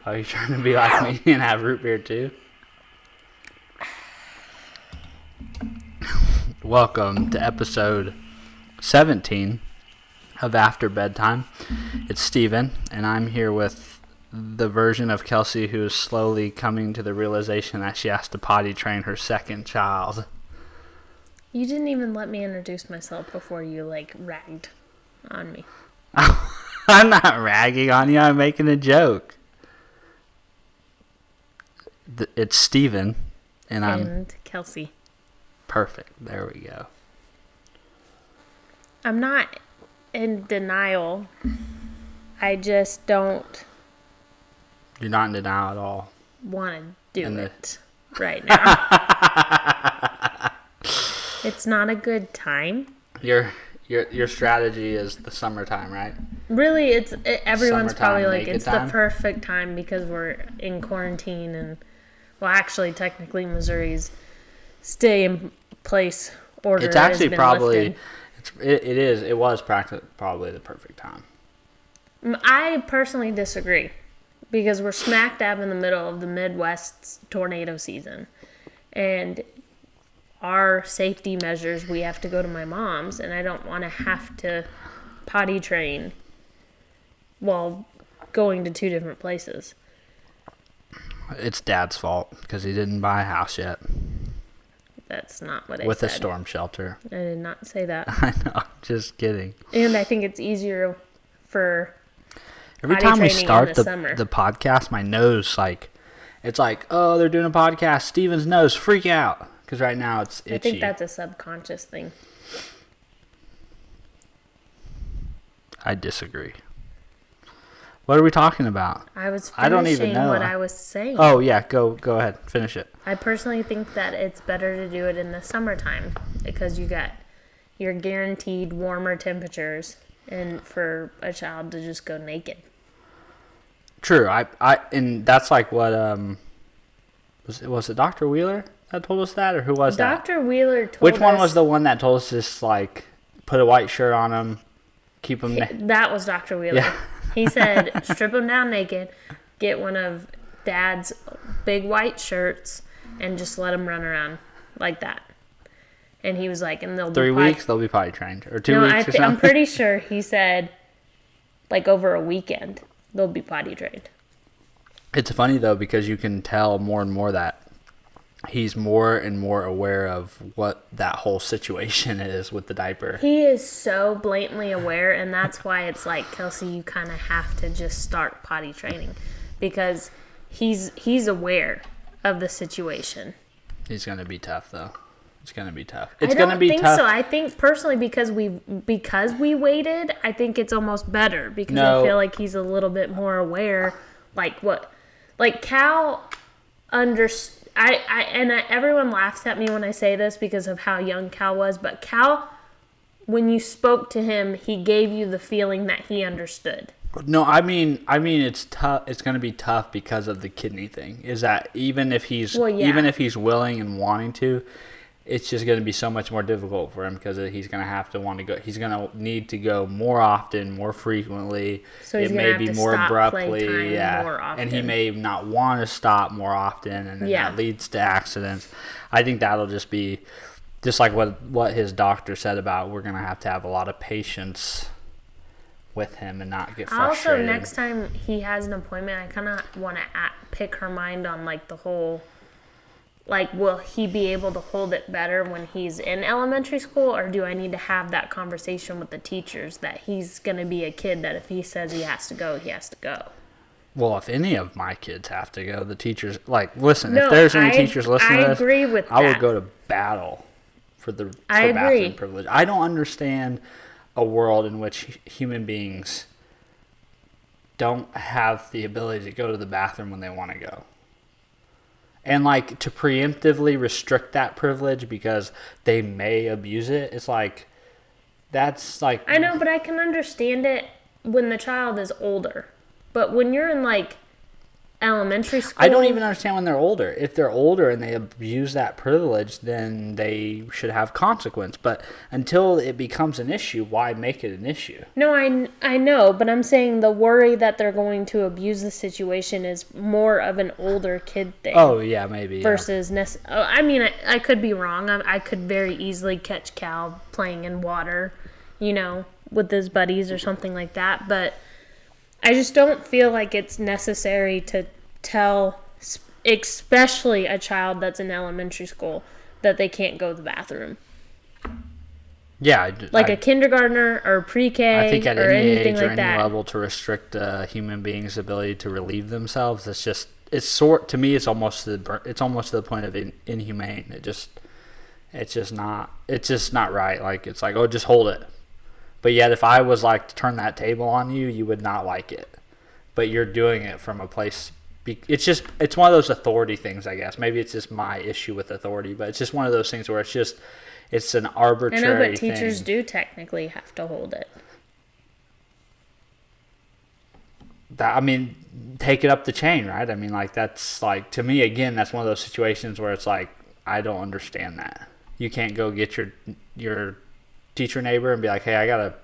Are you trying to be like me and have root beer too? Welcome to episode 17 of After Bedtime. It's Stevan, and I'm here with the version of Kelsey who is slowly coming to the realization that she has to potty train her second child. You didn't even let me introduce myself before you, ragged on me. I'm not ragging on you. I'm making a joke. It's Stevan, and Kelsey. Perfect. There we go. I'm not in denial. I just don't... You're not in denial at all. Want to do it right now. It's not a good time. Your strategy is the summertime, right? Really, everyone's Summertime, probably like, it's time? the perfect time because we're in quarantine and, well, actually, technically, Missouri's stay-in-place order It's actually has been probably, lifted. it was practically probably the perfect time. I personally disagree because we're smack dab in the middle of the Midwest's tornado season. And our safety measures, we have to go to my mom's, and I don't want to have to potty train while going to two different places. It's Dad's fault because he didn't buy a house yet. That's not what I said. With a storm shelter. I did not say that. I know, just kidding. And I think it's easier for every potty time we training start in the summer. the podcast, my nose, it's like, oh, they're doing a podcast. Steven's nose, freak out. Because right now it's itchy. I think that's a subconscious thing. I disagree. What are we talking about? I was I don't even finishing know. what I was saying. Oh, yeah. Go ahead. Finish it. I personally think that it's better to do it in the summertime because you're guaranteed warmer temperatures and for a child to just go naked. True. And that's like what was it Dr. Wheeler that told us that, or who was that? Dr. Wheeler told us... Which one was the one that told us just put a white shirt on him, keep him that was Dr. Wheeler. Yeah. He said, strip them down naked, get one of Dad's big white shirts, and just let them run around like that. And he was like, and they'll 3 weeks, they'll be potty trained. Or 2 weeks or something. I'm pretty sure he said, over a weekend, they'll be potty trained. It's funny, though, because you can tell more and more that he's more and more aware of what that whole situation is with the diaper. He is so blatantly aware, and that's why it's like, Kelsey, you kind of have to just start potty training because he's aware of the situation. He's going to be tough, though. It's going to be tough. I don't think so. I think personally because we waited, I think it's almost better because I feel like he's a little bit more aware. Cal understands. Everyone laughs at me when I say this because of how young Cal was, but Cal, when you spoke to him, he gave you the feeling that he understood. No, I mean it's tough. It's going to be tough because of the kidney thing. Is that even if he's willing and wanting to, it's just going to be so much more difficult for him because he's going to have to want to go. He's going to need to go more often, more frequently. So he's going to have to more stop abruptly, playtime more often. And he may not want to stop more often, and then that leads to accidents. I think that'll just be just like what his doctor said about we're going to have a lot of patience with him and not get frustrated. Also, next time he has an appointment, I kind of want to pick her mind on the whole. Will he be able to hold it better when he's in elementary school, or do I need to have that conversation with the teachers that he's going to be a kid that if he says he has to go, he has to go? Well, if any of my kids have to go, the teachers, listen, if there's any teachers listening to this, agree with I that. would go to battle for bathroom privilege. I don't understand a world in which human beings don't have the ability to go to the bathroom when they want to go. And to preemptively restrict that privilege because they may abuse it, it's that's I know, but I can understand it when the child is older. But when you're in elementary school. I don't even understand when they're older. If they're older and they abuse that privilege, then they should have consequence. But until it becomes an issue, why make it an issue? No, I know, but I'm saying the worry that they're going to abuse the situation is more of an older kid thing. Oh, yeah, maybe. Versus, I mean, I could be wrong. I could very easily catch Cal playing in water, with his buddies or something like that. But I just don't feel like it's necessary to tell, especially a child that's in elementary school, that they can't go to the bathroom. Yeah. A kindergartner or pre-K I think at any anything age or like any that. level to restrict a human being's ability to relieve themselves, to me, it's almost to the point of inhumane. It's just not right. Like, it's like, oh, just hold it. But yet, if I was like to turn that table on you, you would not like it. But you're doing it from a place. It's one of those authority things, I guess. Maybe it's just my issue with authority, but it's just one of those things where it's an arbitrary thing. I know, but teachers do technically have to hold it. Take it up the chain, right? I mean, like, that's like, to me, again, that's one of those situations where it's like, I don't understand that. You can't go get your teacher neighbor and be like, hey, I gotta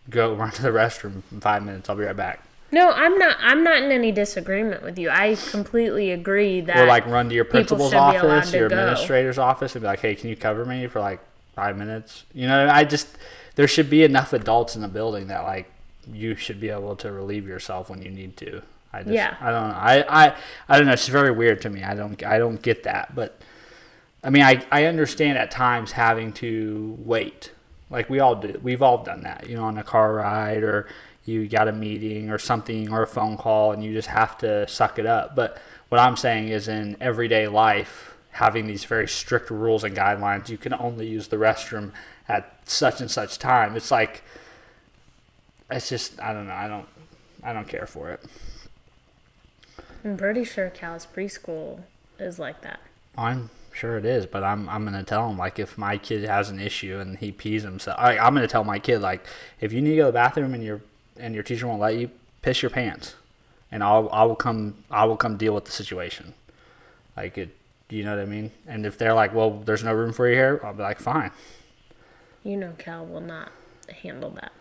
go run to the restroom in 5 minutes. I'll be right back. No, I'm not in any disagreement with you. I completely agree that. Or like run to your principal's office, your administrator's office, and be like, hey, can you cover me for like 5 minutes? There should be enough adults in the building that like you should be able to relieve yourself when you need to. I don't know. I don't know. It's very weird to me. I don't get that. But I mean, I understand at times having to wait. Like we all do. We've all done that, on a car ride, or you got a meeting or something or a phone call and you just have to suck it up. But what I'm saying is, in everyday life, having these very strict rules and guidelines, you can only use the restroom at such and such time. It's like, it's just, I don't know. I don't care for it. I'm pretty sure Cal's preschool is like that. I'm sure it is, but I'm going to tell him, like, if my kid has an issue and he pees himself, I'm going to tell my kid, like, if you need to go to the bathroom and your teacher won't let you, piss your pants, and I will come deal with the situation. Like, it, you know what I mean? And if they're like, well, there's no room for you here, I'll be like, fine. Cal will not handle that.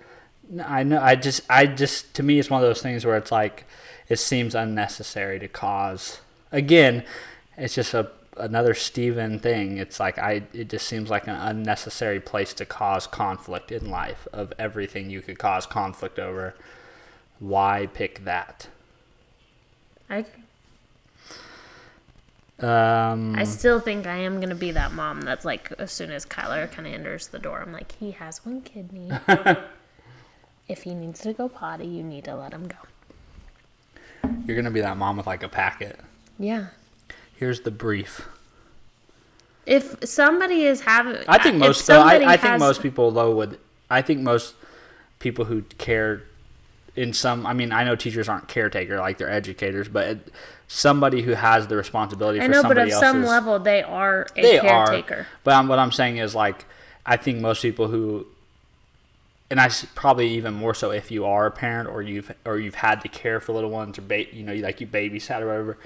No, I know. I just to me, it's one of those things where it's like, it seems unnecessary to cause. Again, it's just another Stevan thing. It's like, it just seems like an unnecessary place to cause conflict in life. Of everything you could cause conflict over, why pick that? I still think I am going to be that mom that's like, as soon as Kyler kind of enters the door, I'm like, he has one kidney. If he needs to go potty, you need to let him go. You're going to be that mom with like a packet. Yeah. Here's the brief. If somebody is having... I think most people who care in some... I mean, I know teachers aren't caretaker, like they're educators, but somebody who has the responsibility for somebody else's... but at some level, they are a caretaker. But what I'm saying is, like, I think most people who... And probably even more so if you are a parent or you've had to care for little ones, or you babysat or whatever,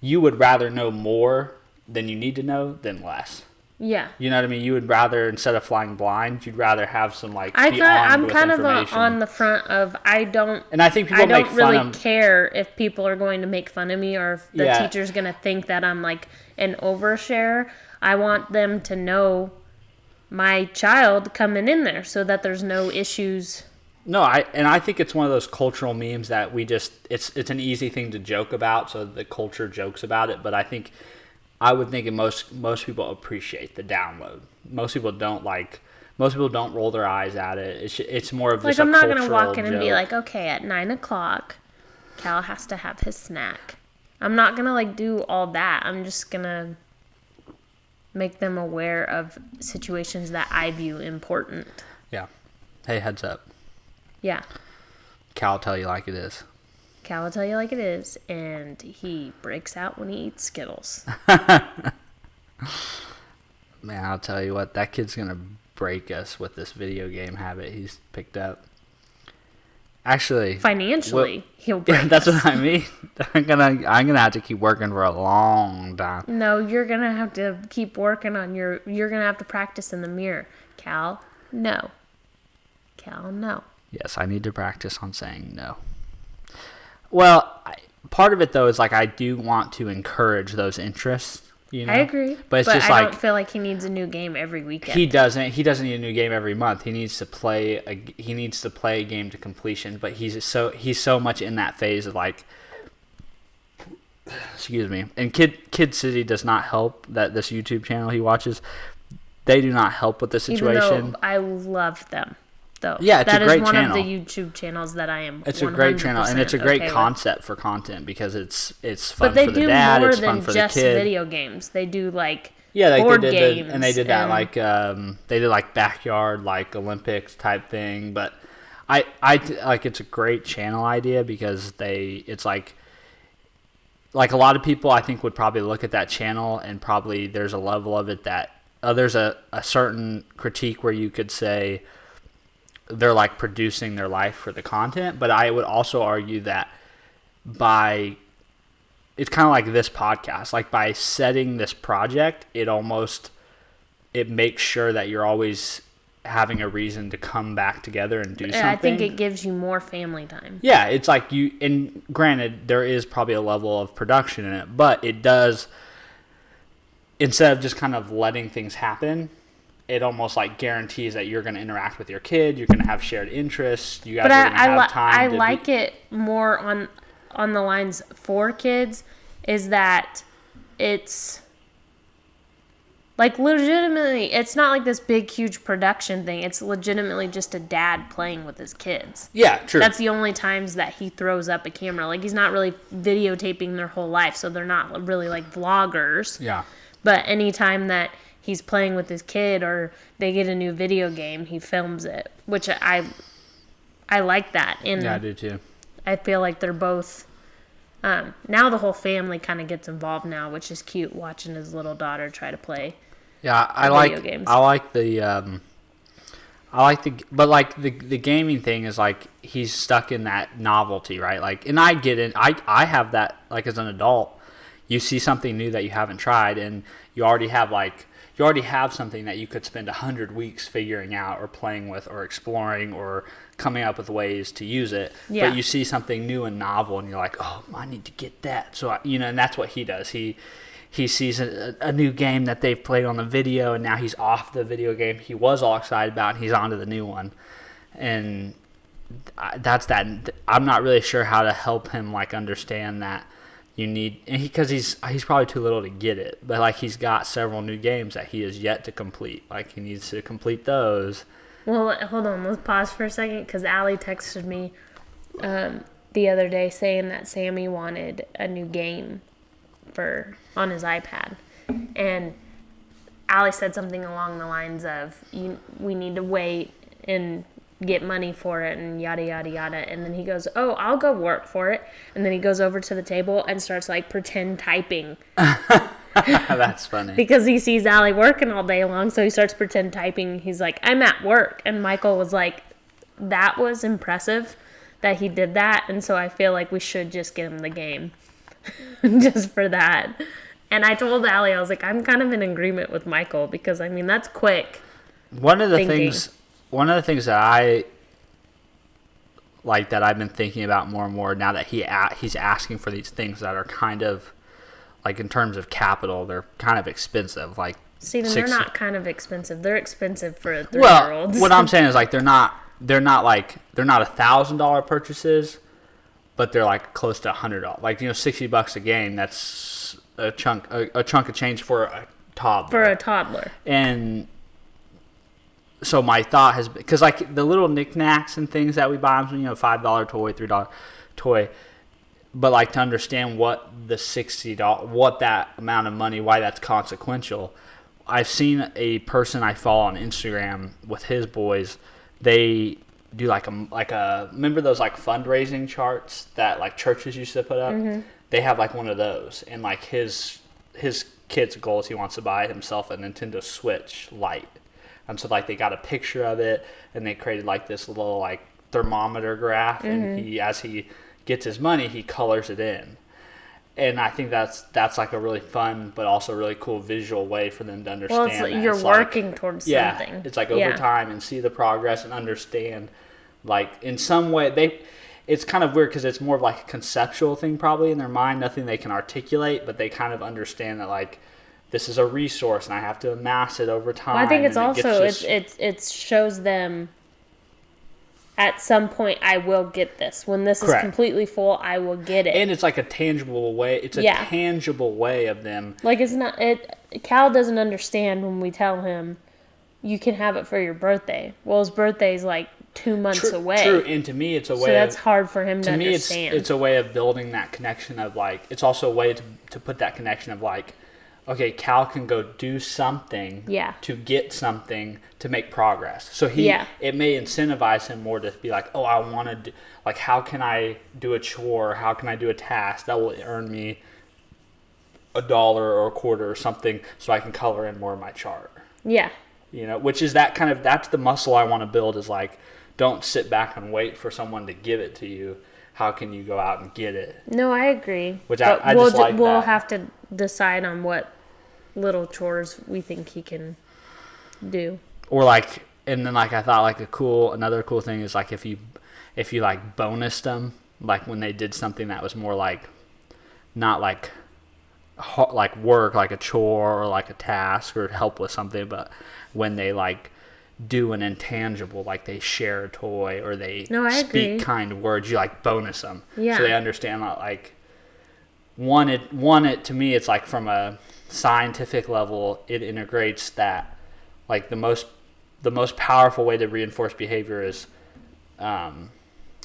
you would rather know more than you need to know than less. Yeah. You know what I mean? You would rather, instead of flying blind, you'd rather have some I'm kind of on the front of I don't really care if people are going to make fun of me or if the teacher's going to think that I'm like an overshare. I want them to know my child coming in there so that there's no issues. No, I think it's one of those cultural memes that we just it's an easy thing to joke about, so the culture jokes about it. But I would think most people appreciate the download. Most people don't roll their eyes at it. It's more of just a cultural joke. I'm not going to walk in and be like, okay, at 9:00, Cal has to have his snack. I'm not going to like do all that. I'm just going to make them aware of situations that I view important. Yeah. Hey, heads up. Yeah. Cal will tell you like it is. Cal will tell you like it is, and he breaks out when he eats Skittles. Man, I'll tell you what, that kid's going to break us with this video game habit he's picked up. Actually, financially, he'll break yeah, that's what I mean. I'm gonna have to keep working for a long time. No, you're gonna have to keep working on you're gonna have to practice in the mirror. Cal, no. Cal, no. Yes, I need to practice on saying no. Well, part of it though is like I do want to encourage those interests. You know? I agree, but it's just I like don't feel like he needs a new game every weekend. He doesn't need a new game every month. He needs to play a game to completion. But he's so much in that phase of like, excuse me. And Kid City does not help. That this YouTube channel he watches, they do not help with the situation. Even though I love them, though. Yeah, it's a great channel. That is one of the YouTube channels that I am. It's a great channel, and it's a great concept for content because it's fun for the dad. It's fun for the kid. But they do more than just video games. They do like board games, and they did that like they did like backyard like Olympics type thing. But I like it's a great channel idea because it's like a lot of people I think would probably look at that channel and probably there's a level of it that there's a certain critique where you could say they're like producing their life for the content, but I would also argue that it's kind of like this podcast, like by setting this project, it makes sure that you're always having a reason to come back together and do something. I think it gives you more family time. Yeah, it's like and granted, there is probably a level of production in it, but it does, instead of just kind of letting things happen, it almost like guarantees that you're going to interact with your kid. You're going to have shared interests. You guys are going to have time. I like it more on the lines for kids. Is that it's like legitimately. It's not like this big huge production thing. It's legitimately just a dad playing with his kids. Yeah, true. That's the only times that he throws up a camera. Like he's not really videotaping their whole life, so they're not really like vloggers. Yeah. But anytime that he's playing with his kid or they get a new video game, he films it, which I like that. And yeah, I do too. I feel like they're both, now the whole family kind of gets involved now, which is cute, watching his little daughter try to play video games. But like the gaming thing is like he's stuck in that novelty, right? Like, and I get it. I have that like as an adult. You see something new that you haven't tried, and you already have something that you could spend 100 weeks figuring out or playing with or exploring or coming up with ways to use it. Yeah. But you see something new and novel and you're like, oh, I need to get that. So, and that's what he does. He sees a new game that they've played on the video and now he's off the video game he was all excited about and he's on to the new one. And that's that. I'm not really sure how to help him like understand that. You need, and because he's probably too little to get it, but like he's got several new games that he has yet to complete. Like he needs to complete those. Well, hold on, let's pause for a second because Allie texted me the other day saying that Sammy wanted a new game on his iPad, and Allie said something along the lines of, "We need to wait and get money for it and yada yada yada." And then he goes, "Oh, I'll go work for it." And then he goes over to the table and starts like pretend typing. That's funny. Because he sees Allie working all day long, so he starts pretend typing. He's like, "I'm at work." And Michael was like, "That was impressive that he did that." And so I feel like we should just get him the game just for that. And I told Allie, I was like, I'm kind of in agreement with Michael because I mean that's quick. One of the things that I like that I've been thinking about more and more now that he's asking for these things that are kind of like in terms of capital, they're kind of expensive. Like, Steven, they're not kind of expensive. They're expensive for a 3-year-old. Well, what I'm saying is like they're not $1,000 purchases, but they're like close to $100. Like $60 a game. That's a chunk of change for a toddler. And so my thought has been, because like the little knickknacks and things that we buy them, $5 toy, $3 toy, but like to understand what the $60, what that amount of money, why that's consequential. I've seen a person I follow on Instagram with his boys. They do like a remember those like fundraising charts that like churches used to put up? Mm-hmm. They have like one of those, and like his kid's goal is he wants to buy himself a Nintendo Switch Lite. And so like they got a picture of it and they created like this little like thermometer graph, and as he gets his money, he colors it in. And I think that's like a really fun, but also really cool visual way for them to understand. Well, you're working towards something. It's like over time and see the progress and understand, like in some way it's kind of weird because it's more of like a conceptual thing probably in their mind, nothing they can articulate, but they kind of understand that like this is a resource and I have to amass it over time. Well, I think it's also it shows them. At some point, I will get this. When this is completely full, I will get it. And it's like a tangible way. It's a tangible way of them. Like it's not. Cal doesn't understand when we tell him, "You can have it for your birthday." Well, his birthday's like 2 months away. True, and to me, it's a way. So that's hard for him to understand. To me, it's a way of building that connection of like. It's also a way to put that connection of like, okay, Cal can go do something to get something to make progress. So it may incentivize him more to be like, oh, I want to do, like, how can I do a chore? How can I do a task that will earn me $1 or a quarter or something so I can color in more of my chart? Yeah. You know, which is that kind of, that's the muscle I want to build is like, don't sit back and wait for someone to give it to you. How can you go out and get it? No, I agree. Which I just like we'll have to decide on what little chores we think he can do. Or like, and then like I thought like another cool thing is like if you like bonused them, like when they did something that was more like not like work, like a chore or like a task or help with something, but when they like do an intangible, like they share a toy or they speak kind words, you like bonus them. Yeah. So they understand that like it to me, it's like from a scientific level, it integrates that like the most powerful way to reinforce behavior is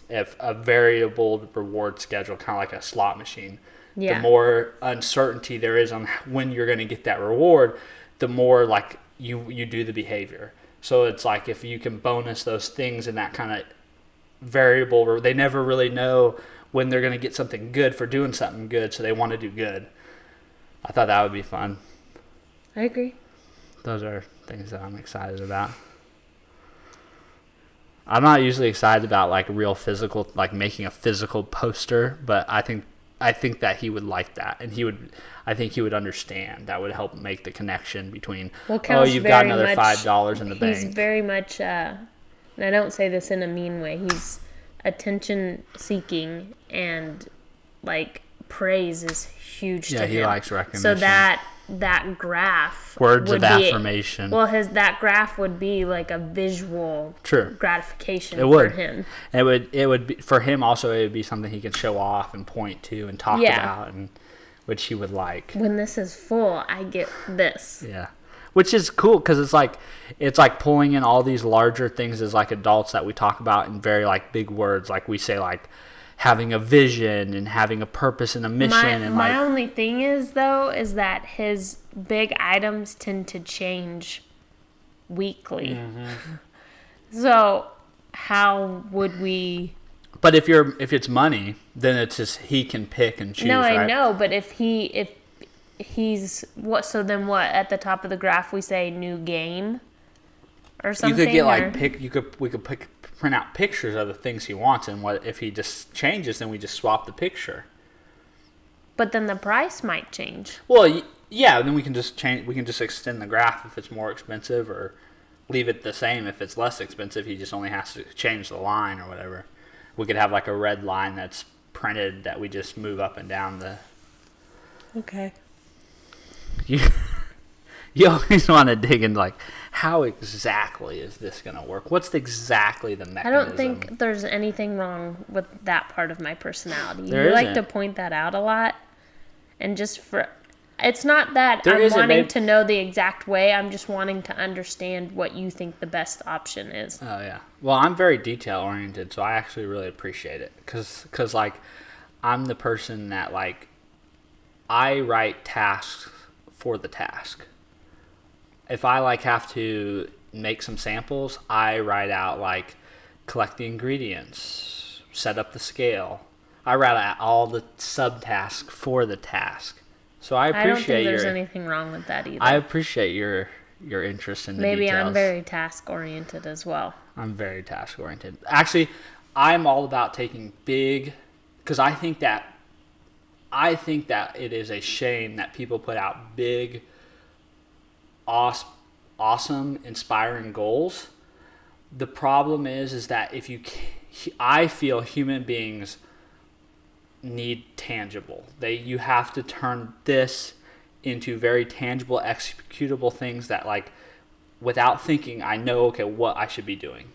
if a variable reward schedule, kind of like a slot machine. The more uncertainty there is on when you're going to get that reward, the more like you do the behavior. So it's like if you can bonus those things in that kind of variable where they never really know when they're going to get something good for doing something good, so they want to do good. I thought that would be fun. I agree. Those are things that I'm excited about. I'm not usually excited about like real physical, like making a physical poster, but I think that he would like that, and I think he would understand. That would help make the connection between, you've got another $5 in the bank. He's very much, and I don't say this in a mean way, he's attention seeking, and like praise is huge to him. Yeah, he likes recognition. So that graph words of affirmation. That graph would be like a visual gratification for him. It would be for him also. It would be something he could show off and point to and talk about, and which he would like. When this is full, I get this. Yeah, which is cool because it's like pulling in all these larger things as like adults that we talk about in very like big words, like we say like having a vision and having a purpose and a mission. My only thing is that his big items tend to change weekly. Mm-hmm. So how would we? But if it's money, then it's just he can pick and choose. No, I know, but if he's what? So then what? At the top of the graph, we say new game or something. You could get we could print out pictures of the things he wants, and what if he just changes, then we just swap the picture. But then the price might change. Well, yeah, then we can just change. We can just extend the graph if it's more expensive, or leave it the same if it's less expensive. He just only has to change the line or whatever. We could have like a red line that's printed that we just move up and down the. Okay. You always want to dig into like, how exactly is this going to work? What's exactly the mechanism? I don't think there's anything wrong with that part of my personality. You like to point that out a lot. And just it's not that I'm wanting to know the exact way. I'm just wanting to understand what you think the best option is. Oh, yeah. Well, I'm very detail oriented, so I actually really appreciate it. Because like, I'm the person that like, I write tasks for the task. If I like have to make some samples, I write out like collect the ingredients, set up the scale. I write out all the subtasks for the task. So I appreciate I don't think there's anything wrong with that either. I appreciate your interest in the Maybe details. I'm very task oriented as well. I'm very task oriented. Actually, I'm all about taking big, because I think that it is a shame that people put out big, awesome, inspiring goals. The problem is that I feel human beings need tangible. You have to turn this into very tangible, executable things that, like, without thinking, I know, okay, what I should be doing.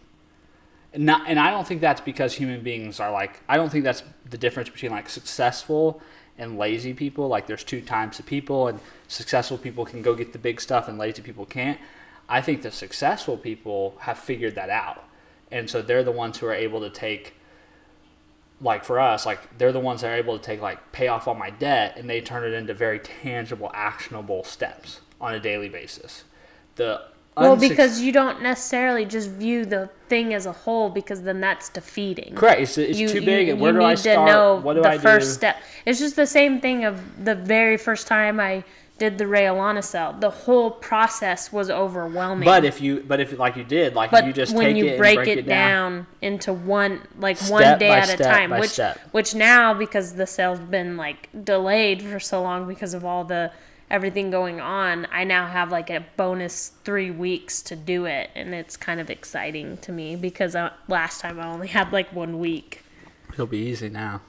And I don't think that's because human beings are like, I don't think that's the difference between like successful and lazy people. Like there's two types of people, and successful people can go get the big stuff and lazy people can't. I think the successful people have figured that out. And so they're the ones who are able to take, like for us, like they're the ones that are able to take, like, pay off all my debt, and they turn it into very tangible, actionable steps on a daily basis. Well, because you don't necessarily just view the thing as a whole, because then that's defeating. Correct. It's too big. And where do I start? You need to know what do I do? The first step. It's just the same thing of the very first time I did the Rayolana. The whole process was overwhelming. But if you just when take you it break and it down into one step day at a time, which now, because the sale's been like delayed for so long because of all the everything going on, I now have like a bonus 3 weeks to do it, and it's kind of exciting to me because last time I only had like 1 week. It'll be easy now.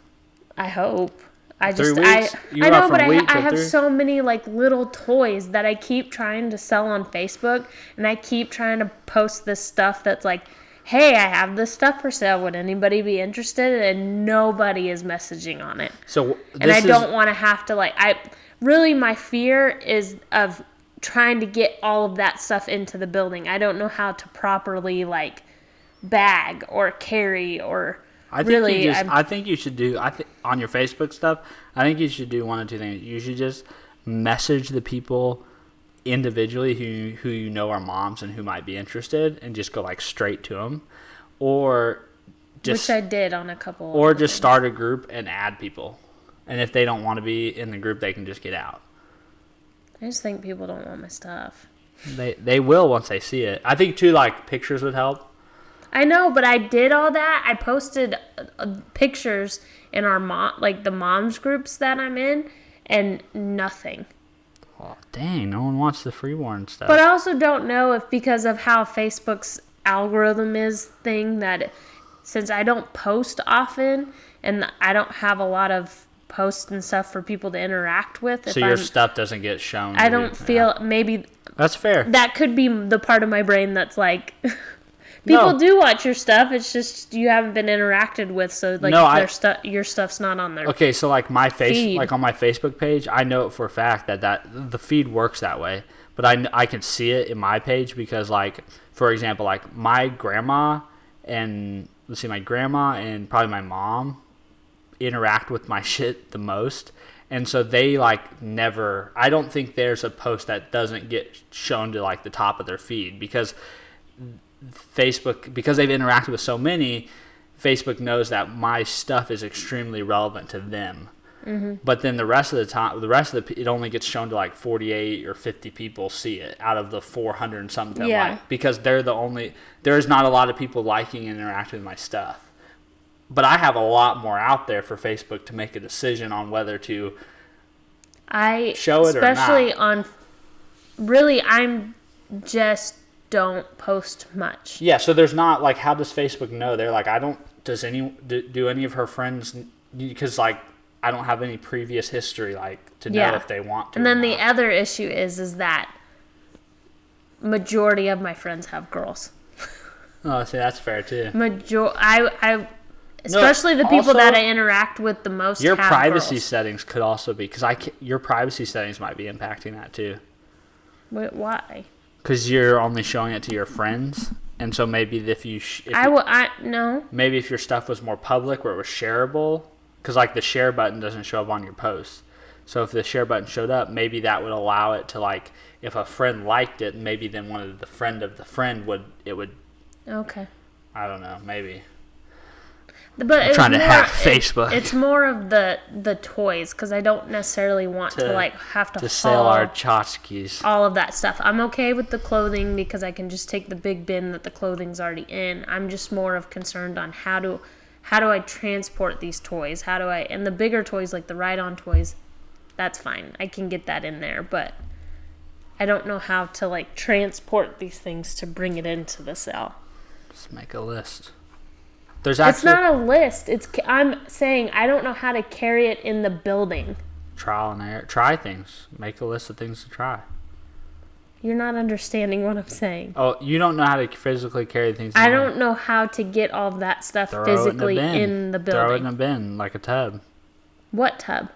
I hope. I know, but I have so many like little toys that I keep trying to sell on Facebook, and I keep trying to post this stuff that's like, hey, I have this stuff for sale. Would anybody be interested? And nobody is messaging on it. I don't want to have to really, my fear is of trying to get all of that stuff into the building. I don't know how to properly like bag or carry or. I think you should do on your Facebook stuff. I think you should do one of two things. You should just message the people individually who you know are moms and who might be interested, and just go like straight to them, which I did on a couple. Or just start a group and add people. And if they don't want to be in the group, they can just get out. I just think people don't want my stuff. They will once they see it. I think too, like pictures would help. I know, but I did all that. I posted pictures in the moms groups that I'm in, and nothing. Oh, dang, no one wants the freeborn stuff. But I also don't know if because of how Facebook's algorithm that since I don't post often and I don't have a lot of posts and stuff for people to interact with. So your stuff doesn't get shown. I don't feel maybe. That's fair. That could be the part of my brain that's like. People do watch your stuff. It's just you haven't been interacted with, so like your stuff's not on there. Okay, so like my like on my Facebook page, I know for a fact that the feed works that way, but I can see it in my page because, like, for example, like my grandma and probably my mom interact with my shit the most, and so they like never. I don't think there's a post that doesn't get shown to like the top of their feed because. Facebook, because they've interacted with so many, Facebook knows that my stuff is extremely relevant to them. Mm-hmm. But then the rest of the time, it only gets shown to like 48 or 50 people see it out of the 400 and something. Yeah. Because there's not a lot of people liking and interacting with my stuff. But I have a lot more out there for Facebook to make a decision on whether to show it or not. Especially I'm just don't post much. Yeah, so there's not like, how does Facebook know? They're like, do any of her friends, because like I don't have any previous history like to know if they want to. And then the other issue is that majority of my friends have girls. Oh, see, that's fair too. Especially the people that I interact with the most. Your privacy settings could also be your privacy settings might be impacting that too. Wait, why? Because you're only showing it to your friends, and so maybe maybe if your stuff was more public, where it was shareable, because like the share button doesn't show up on your posts. So if the share button showed up, maybe that would allow it to, like, if a friend liked it, maybe then one of the friend of the friend would. Okay. I don't know, maybe. But I'm trying to hack Facebook. It's more of the toys, because I don't necessarily want to like have to sell our tchotchkes. All of that stuff. I'm okay with the clothing because I can just take the big bin that the clothing's already in. I'm just more of concerned on how how do I transport these toys? And the bigger toys, like the ride-on toys, that's fine. I can get that in there, but I don't know how to, like, transport these things to bring it into the cell. Just make a list. It's not a list. I'm saying I don't know how to carry it in the building. Trial and error. Try things. Make a list of things to try. You're not understanding what I'm saying. Oh, you don't know how to physically carry things. I don't know how to get all of that stuff physically in the building. Throw it in a bin, like a tub. What tub?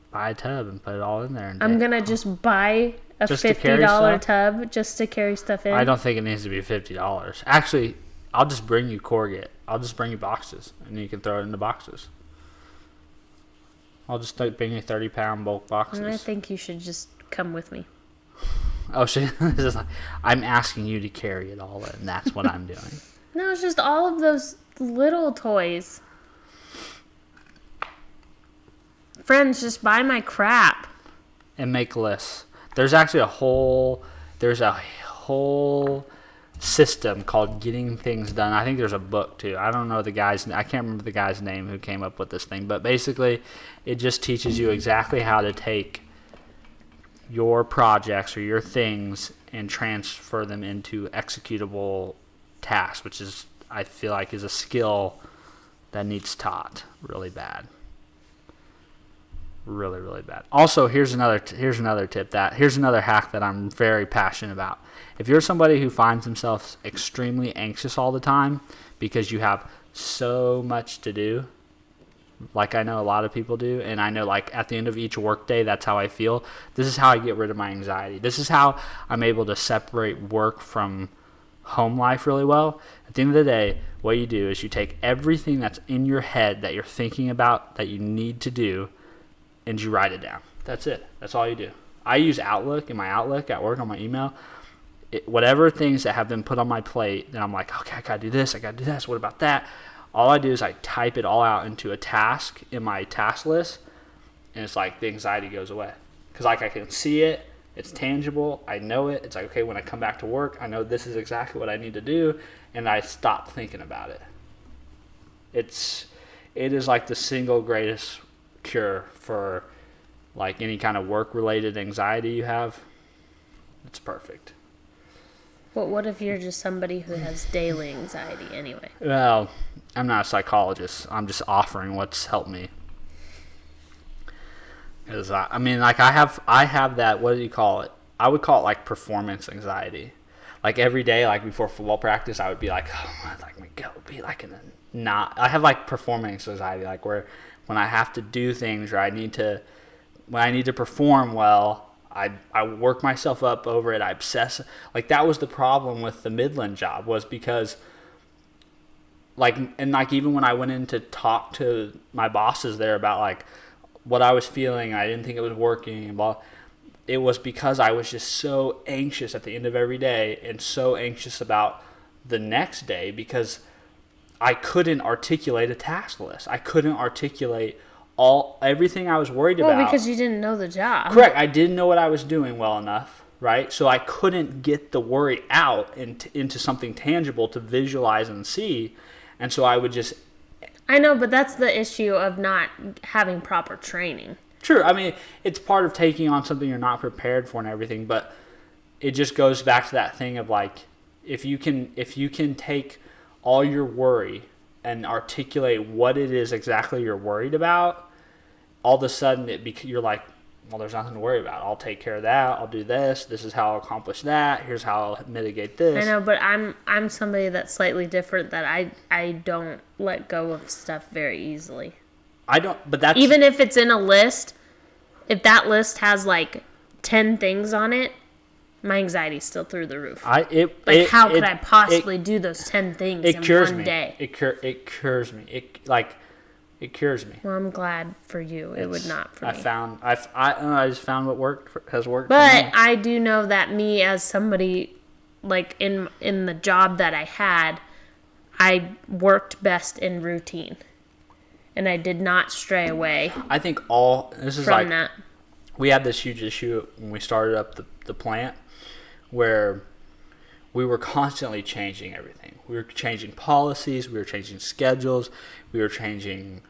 Buy a tub and put it all in there. I'm going to just buy a $50 tub just to carry stuff in? I don't think it needs to be $50. Actually, I'll just bring you corrugate. I'll just bring you boxes, and you can throw it in the boxes. I'll just bring you 30-pound bulk boxes. And I think you should just come with me. Oh, I'm asking you to carry it all in. That's what I'm doing. No, it's just all of those little toys. Friends, just buy my crap. And make lists. There's actually a whole system called Getting Things Done. I think there's a book too. I don't know I can't remember the guy's name who came up with this thing, but basically it just teaches you exactly how to take your projects or your things and transfer them into executable tasks, which is, I feel like, is a skill that needs taught really bad. Really, really bad. Also, here's another tip. Here's another hack that I'm very passionate about. If you're somebody who finds themselves extremely anxious all the time because you have so much to do, like I know a lot of people do, and I know, like, at the end of each workday, that's how I feel. This is how I get rid of my anxiety. This is how I'm able to separate work from home life really well. At the end of the day, what you do is you take everything that's in your head that you're thinking about that you need to do, and you write it down. That's it. That's all you do. I use Outlook in my Outlook at work on my email. Whatever things that have been put on my plate, then I'm like, okay, I got to do this. I got to do this. What about that? All I do is I type it all out into a task in my task list, and it's like the anxiety goes away. Because, like, I can see it. It's tangible. I know it. It's like, okay, when I come back to work, I know this is exactly what I need to do, and I stop thinking about it. It is like the single greatest cure for, like, any kind of work-related anxiety you have. It's perfect. But what if you're just somebody who has daily anxiety anyway? Well, I'm not a psychologist. I'm just offering what's helped me. Because I mean, like, I have that, what do you call it? I would call it, like, performance anxiety. Like, every day, like, before football practice, I would be like, oh, I'd like my gut would be like in a knot. I have, like, performance anxiety, like, where when I have to do things or when I need to perform well, I work myself up over it. I obsess. Like, that was the problem with the Midland job, was because, like, and like, even when I went in to talk to my bosses there about, like, what I was feeling, I didn't think it was working, and blah. It was because I was just so anxious at the end of every day, and so anxious about the next day, because I couldn't articulate a task list. I couldn't articulate everything I was worried about. Well, because you didn't know the job. Correct. I didn't know what I was doing well enough, right? So I couldn't get the worry out into something tangible to visualize and see. And so I would just... I know, but that's the issue of not having proper training. Sure. I mean, it's part of taking on something you're not prepared for and everything, but it just goes back to that thing of, like, if you can take all your worry and articulate what it is exactly you're worried about, all of a sudden you're like, well, there's nothing to worry about. I'll take care of that. I'll do this. This is how I'll accomplish that. Here's how I'll mitigate this. I know, but I'm somebody that's slightly different, that I don't let go of stuff very easily. I don't, but that's... Even if it's in a list, if that list has, like, 10 things on it, my anxiety's still through the roof. How could I possibly do those 10 things in one day? It cures me. It cures me. Well, I'm glad for you. It would not for me. I just found what has worked. But I do know that me, as somebody, like, in the job that I had, I worked best in routine, and I did not stray away. I think this is from that. We had this huge issue when we started up the plant, where we were constantly changing everything. We were changing policies. We were changing schedules. We were changing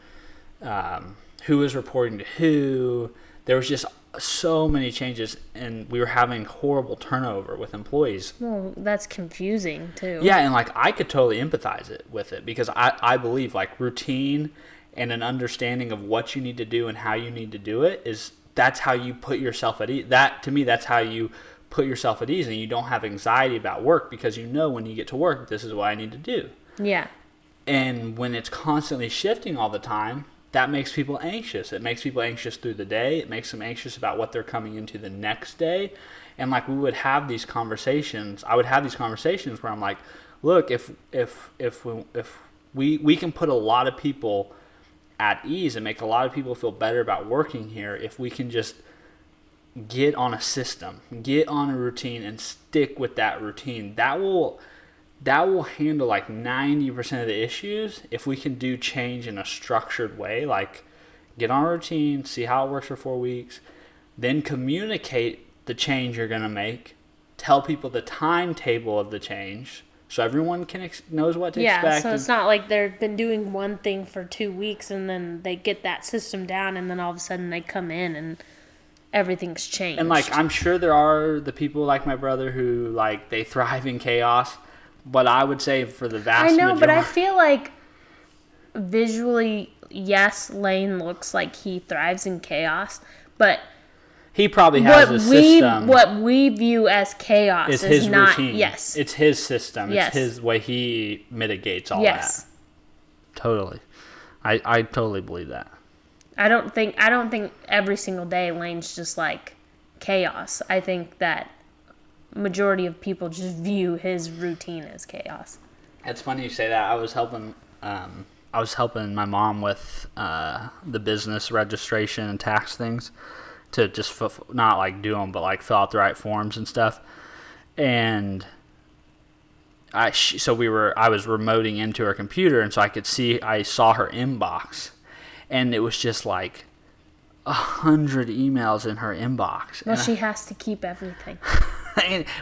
who was reporting to who. There was just so many changes, and we were having horrible turnover with employees. Well, that's confusing too. Yeah, and like I could totally empathize with it because I believe like routine and an understanding of what you need to do and how you need to do it that's how you put yourself at ease. That to me, that's how you put yourself at ease, and you don't have anxiety about work because you know when you get to work, this is what I need to do. Yeah. And when it's constantly shifting all the time, that makes people anxious. It makes people anxious through the day. It makes them anxious about what they're coming into the next day. And like we would have these conversations. I would have these conversations where I'm like, look, if we can put a lot of people at ease and make a lot of people feel better about working here if we can just get on a system, get on a routine, and stick with that routine. That will handle like 90% of the issues if we can do change in a structured way, like get on a routine, see how it works for 4 weeks, then communicate the change you're going to make, tell people the timetable of the change so everyone knows what to expect. Yeah, so it's not like they've been doing one thing for 2 weeks and then they get that system down and then all of a sudden they come in and everything's changed. And like I'm sure there are the people like my brother who like they thrive in chaos. But I would say for the vast majority... I know, but I feel like visually, yes, Lane looks like he thrives in chaos, but... He probably has a system. What we view as chaos is his not... routine. Yes. It's his system. Yes. It's his way he mitigates all yes. that. Totally. I totally believe that. I don't think every single day Lane's just like chaos. I think that majority of people just view his routine as chaos. It's funny you say that. I was helping my mom with the business registration and tax things to just not like do them, but like fill out the right forms and stuff. And I was remoting into her computer, and so I saw her inbox, and it was just like 100 emails in her inbox. Well, she has to keep everything.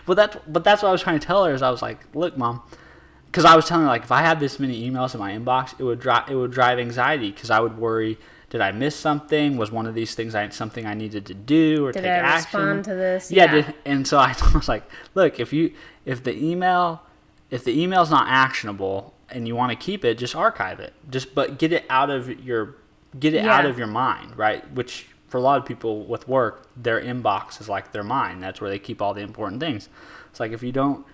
But that's what I was trying to tell her. Is I was like, look, Mom, because I was telling her like if I had this many emails in my inbox, it would drive anxiety because I would worry, did I miss something? Was one of these things something I needed to do or take action? Did I respond to this? Yeah. And so I was like, look, if the email's not actionable and you want to keep it, just archive it. But get it out of your mind, right? Which for a lot of people with work, their inbox is like their mind. That's where they keep all the important things. It's like if you don't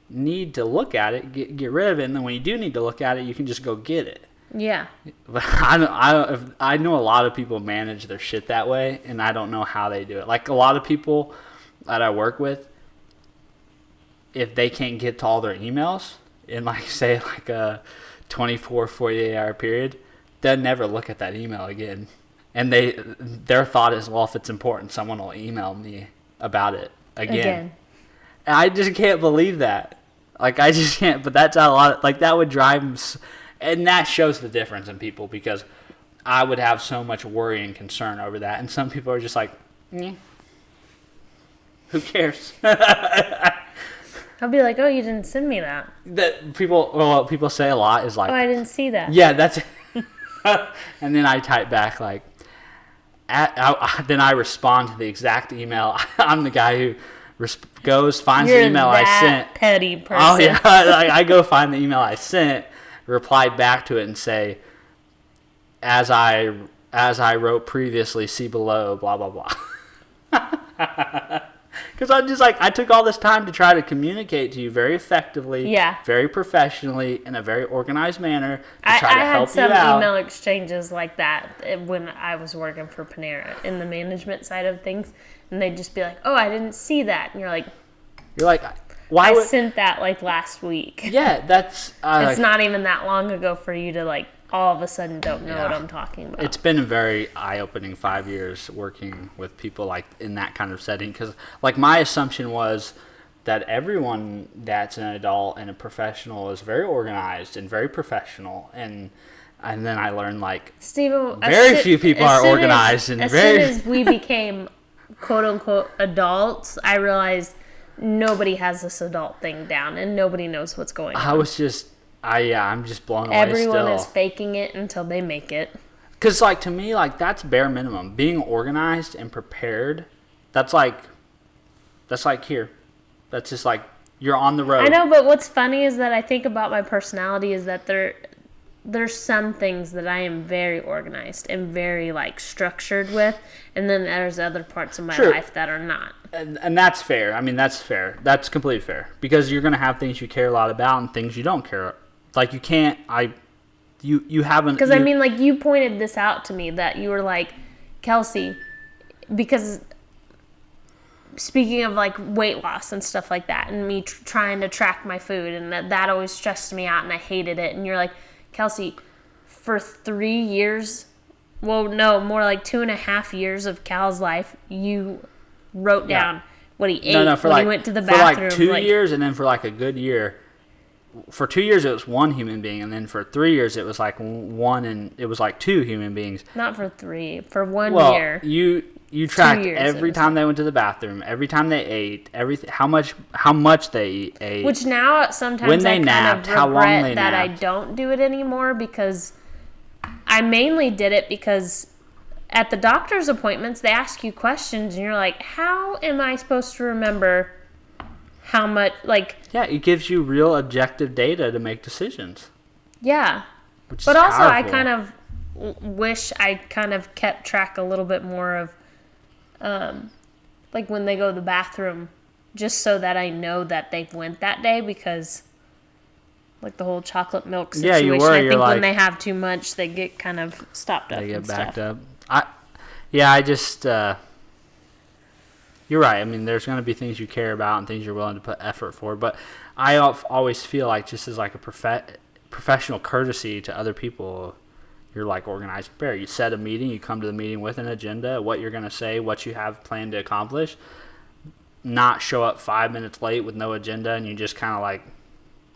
need to look at it, get rid of it, and then when you do need to look at it, you can just go get it. Yeah. But I know a lot of people manage their shit that way, and I don't know how they do it. Like a lot of people that I work with, if they can't get to all their emails in like say like a 24, 48 hour period, they'll never look at that email again. And their thought is, well, if it's important, someone will email me about it again. And I just can't believe that. Like, I just can't. But that's a lot. Like, that would drive them. And that shows the difference in people because I would have so much worry and concern over that. And some people are just like, who cares? I'll be like, oh, you didn't send me that. That people say a lot is like, oh, I didn't see that. Yeah, that's. And then I type back like. Then I respond to the exact email. I'm the guy who finds the email I sent. Petty person. Oh yeah, I go find the email I sent, reply back to it, and say, as I wrote previously, see below, blah blah blah. Because I'm just like, I took all this time to try to communicate to you very effectively, very professionally, in a very organized manner to try to help you out. I had some email exchanges like that when I was working for Panera in the management side of things, and they'd just be like, oh, I didn't see that. And you're like, why I sent that like last week. Yeah, that's... it's not even that long ago for you to like all of a sudden don't know what I'm talking about. It's been a very eye-opening 5 years working with people like in that kind of setting because like my assumption was that everyone that's an adult and a professional is very organized and very professional and then I learned like Steven, very few people are organized as soon as we became quote unquote adults, I realized nobody has this adult thing down, and nobody knows what's going on. I'm just blown away. Everyone is faking it until they make it. Because, like, to me, like, that's bare minimum. Being organized and prepared, that's like here. That's just like, you're on the road. I know, but what's funny is that I think about my personality is that there's some things that I am very organized and very, like, structured with, and then there's other parts of my life that are not. And that's fair. I mean, that's fair. That's completely fair. Because you're going to have things you care a lot about and things you don't care. Like, you can't, you haven't... Because, I mean, like, you pointed this out to me, that you were like, Kelsey, because speaking of, like, weight loss and stuff like that, and me trying to track my food, and that always stressed me out, and I hated it, and you're like, Kelsey, for 3 years, well, no, more like 2.5 years of Cal's life, you wrote down what he ate when he went to the bathroom. For like 2 years, and then for like a good year. For 2 years, it was one human being, and then for 3 years, it was like it was like two human beings. Not for 3, for 1 year. You tracked every time they went to the bathroom, every time they ate, everything, how much they ate. Which now sometimes when they napped, how long they that napped. I don't do it anymore, because I mainly did it because at the doctor's appointments they ask you questions and you're like, how am I supposed to remember how much, like... Yeah, it gives you real objective data to make decisions. Yeah. But also powerful. I kind of wish I kind of kept track a little bit more of like when they go to the bathroom, just so that I know that they've went that day, because like the whole chocolate milk situation, I think like, when they have too much, they get kind of stopped up. They get backed up. I just you're right. I mean, there's going to be things you care about and things you're willing to put effort for, but I always feel like just as like a professional courtesy to other people, you're like organized, prepared. You set a meeting, you come to the meeting with an agenda, what you're going to say, what you have planned to accomplish, not show up 5 minutes late with no agenda, and you just kind of like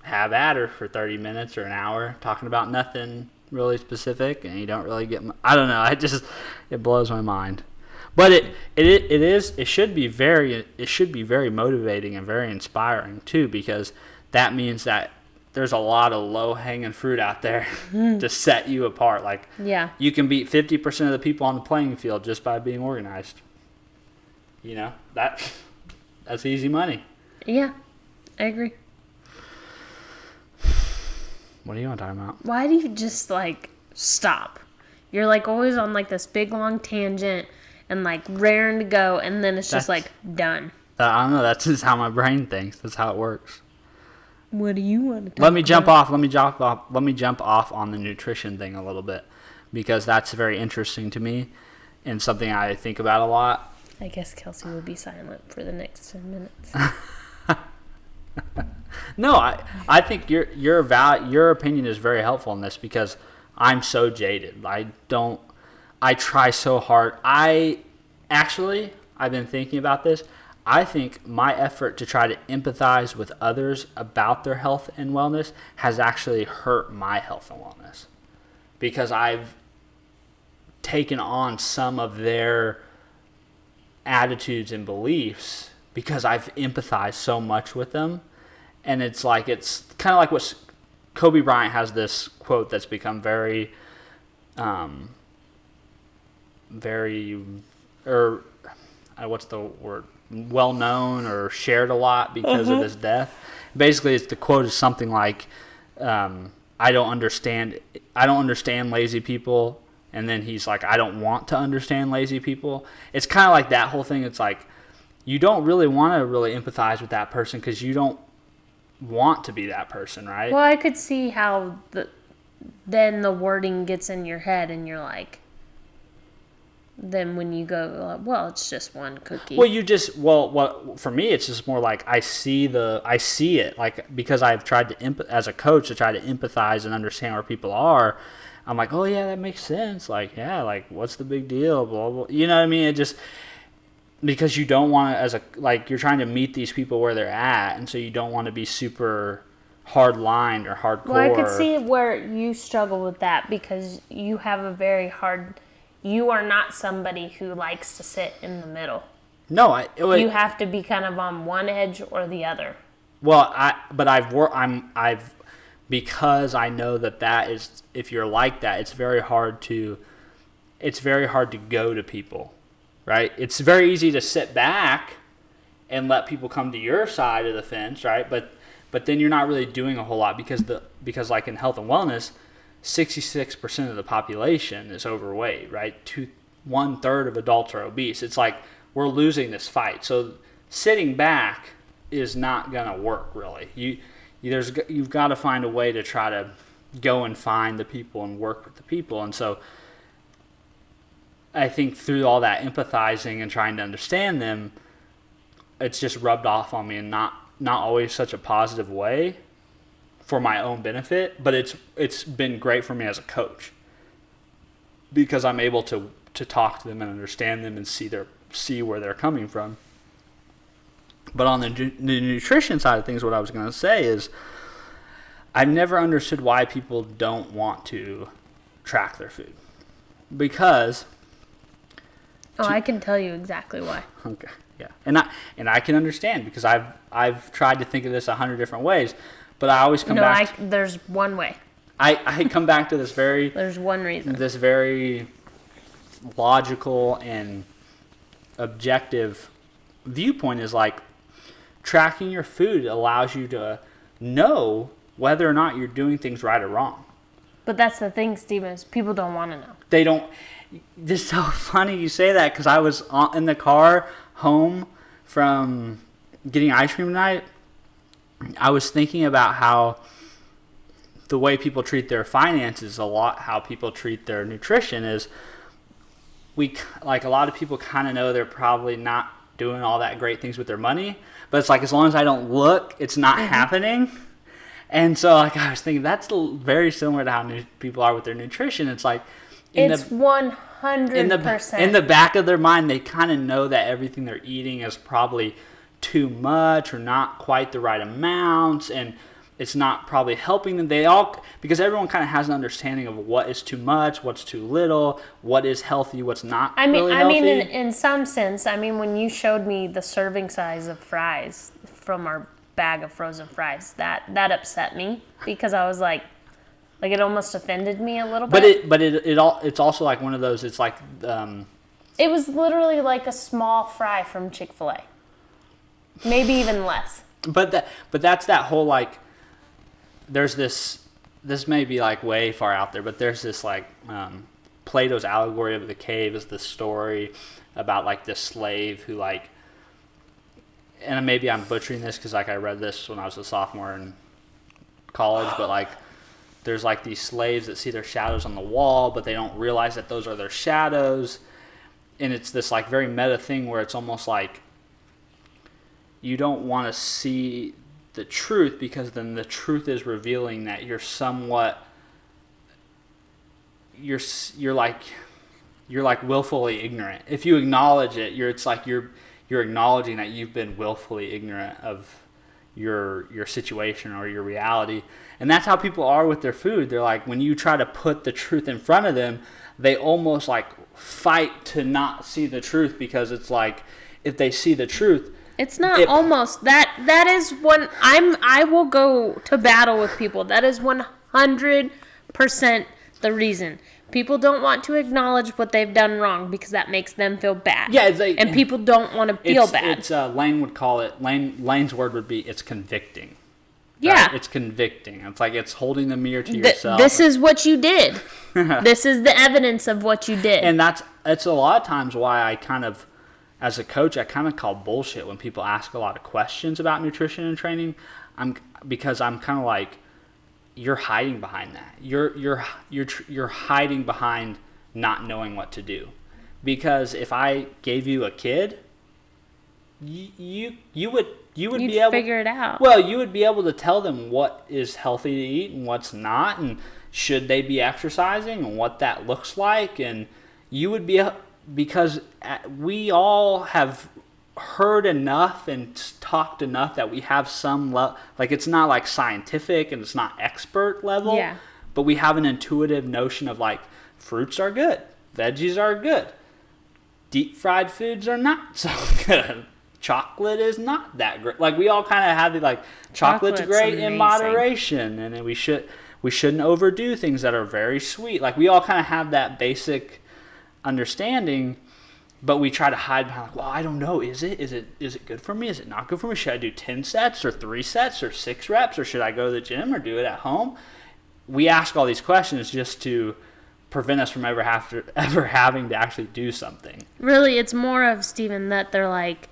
have at her for 30 minutes or an hour talking about nothing really specific, and you don't really get, I don't know, it blows my mind. But it should be very motivating and very inspiring too, because that means that there's a lot of low-hanging fruit out there to set you apart. Like, you can beat 50% of the people on the playing field just by being organized. You know, that's easy money. Yeah, I agree. What do you want to talk about? Why do you just, like, stop? You're, like, always on, like, this big, long tangent and, like, raring to go, and then it's just, like, done. I don't know. That's just how my brain thinks. That's how it works. What do you want to talk about? Let me jump off on the nutrition thing a little bit, because that's very interesting to me and something I think about a lot. I guess Kelsey will be silent for the next 10 minutes. No, I think your opinion is very helpful in this, because I'm so jaded. I try so hard. I've been thinking about this. I think my effort to try to empathize with others about their health and wellness has actually hurt my health and wellness, because I've taken on some of their attitudes and beliefs because I've empathized so much with them. And it's kind of like what Kobe Bryant has this quote that's become very what's the word? Well known or shared a lot because of his death. Basically, the quote is something like, "I don't understand lazy people," and then he's like, "I don't want to understand lazy people." It's kind of like that whole thing. It's like you don't really want to really empathize with that person because you don't want to be that person, right? Well, I could see how then the wording gets in your head, and you're like. Then when you go, well, it's just one cookie. Well, for me, it's just more like I see it, like, because I've tried to as a coach to try to empathize and understand where people are. I'm like, oh yeah, that makes sense. Like, yeah, like what's the big deal? Blah blah. You know what I mean? It just because you don't want to you're trying to meet these people where they're at, and so you don't want to be super hard lined or hardcore. Well, I could see where you struggle with that because you have a very hard. You are not somebody who likes to sit in the middle. No, you have to be kind of on one edge or the other. Well, because I know that is, if you're like that, it's very hard to go to people, right? It's very easy to sit back and let people come to your side of the fence, right? But then you're not really doing a whole lot because like in health and wellness, 66% of the population is overweight, right? 1/3 of adults are obese. It's like we're losing this fight. So sitting back is not gonna work really. You've got to find a way to try to go and find the people and work with the people. And so I think through all that empathizing and trying to understand them, it's just rubbed off on me in not always such a positive way for my own benefit, but it's been great for me as a coach because I'm able to talk to them and understand them and see where they're coming from. But on the nutrition side of things, what I was going to say is I've never understood why people don't want to track their food. Because... I can tell you exactly why. Okay, yeah. And I can understand because I've tried to think of this 100 different ways, but I always come back... there's one way. I come back to this very... There's one reason. This very logical and objective viewpoint is like, tracking your food allows you to know whether or not you're doing things right or wrong. But that's the thing, Steven, is people don't want to know. They don't. It's so funny you say that because I was in the car home from getting ice cream tonight. I was thinking about how the way people treat their finances, a lot how people treat their nutrition is a lot of people kind of know they're probably not doing all that great things with their money, but it's like as long as I don't look, it's not happening. And so like I was thinking that's very similar to how people are with their nutrition. It's like it's 100%. In the back of their mind, they kind of know that everything they're eating is probably too much or not quite the right amounts, and it's not probably helping them. Because everyone kind of has an understanding of what is too much, what's too little, what is healthy, what's not really healthy. I mean, in some sense, when you showed me the serving size of fries from our bag of frozen fries, that upset me because I was like it almost offended me a little bit. But it's also like one of those. It's like it was literally like a small fry from Chick-fil-A, maybe even less. But that's that whole like. There's this may be like way far out there, but there's this like Plato's allegory of the cave is the story about like this slave who like, and maybe I'm butchering this because like I read this when I was a sophomore in college, but like there's like these slaves that see their shadows on the wall, but they don't realize that those are their shadows, and it's this like very meta thing where it's almost like you don't want to see the truth because then the truth is revealing that you're like willfully ignorant. If you acknowledge it, you're acknowledging that you've been willfully ignorant of your situation or your reality. And that's how people are with their food. They're like, when you try to put the truth in front of them, they almost like fight to not see the truth because it's like if they see the truth. It's not almost that is when I will go to battle with people. That is 100% the reason. People don't want to acknowledge what they've done wrong because that makes them feel bad. Yeah, and people don't want to feel bad. Lane would call it. Lane's word would be it's convicting. Yeah, right? It's convicting. It's like it's holding the mirror to yourself. This is what you did. This is the evidence of what you did. And it's a lot of times why I kind of, as a coach, I kind of call bullshit when people ask a lot of questions about nutrition and training. Because I'm kind of like, you're hiding behind that. You're hiding behind not knowing what to do. Because if I gave you a kid, you would be able to figure it out. Well, you would be able to tell them what is healthy to eat and what's not, and should they be exercising and what that looks like, and you would be because we all have heard enough and talked enough that we have some like it's not like scientific and it's not expert level, yeah, but we have an intuitive notion of like fruits are good, veggies are good. deep fried foods are not so good. Chocolate is not that great. Like, we all kind of have the, like, chocolate's great in moderation, and then we shouldn't overdo things that are very sweet. Like, we all kind of have that basic understanding, but we try to hide behind, like, well, I don't know. Is it good for me? Is it not good for me? Should I do 10 sets or 3 sets or 6 reps, or should I go to the gym or do it at home? We ask all these questions just to prevent us from ever having to actually do something. Really, it's more of, Steven, that they're like,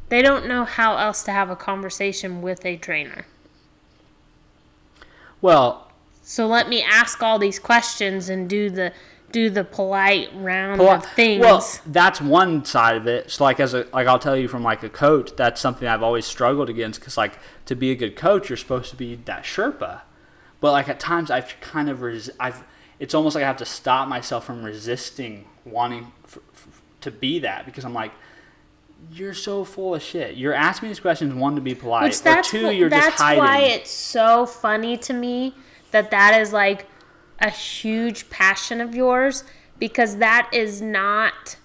they don't know how else to have a conversation with a trainer. Well, so let me ask all these questions and do the polite round of things. Well, that's one side of it. So, like, I'll tell you from, like, a coach, that's something I've always struggled against, because, like, to be a good coach, you're supposed to be that Sherpa. But, like, at times I've kind of it's almost like I have to stop myself from resisting wanting to be that, because I'm like, you're so full of shit. You're asking me these questions, one, to be polite, or two, you're just hiding. That's why it's so funny to me that is, like, a huge passion of yours, because that is not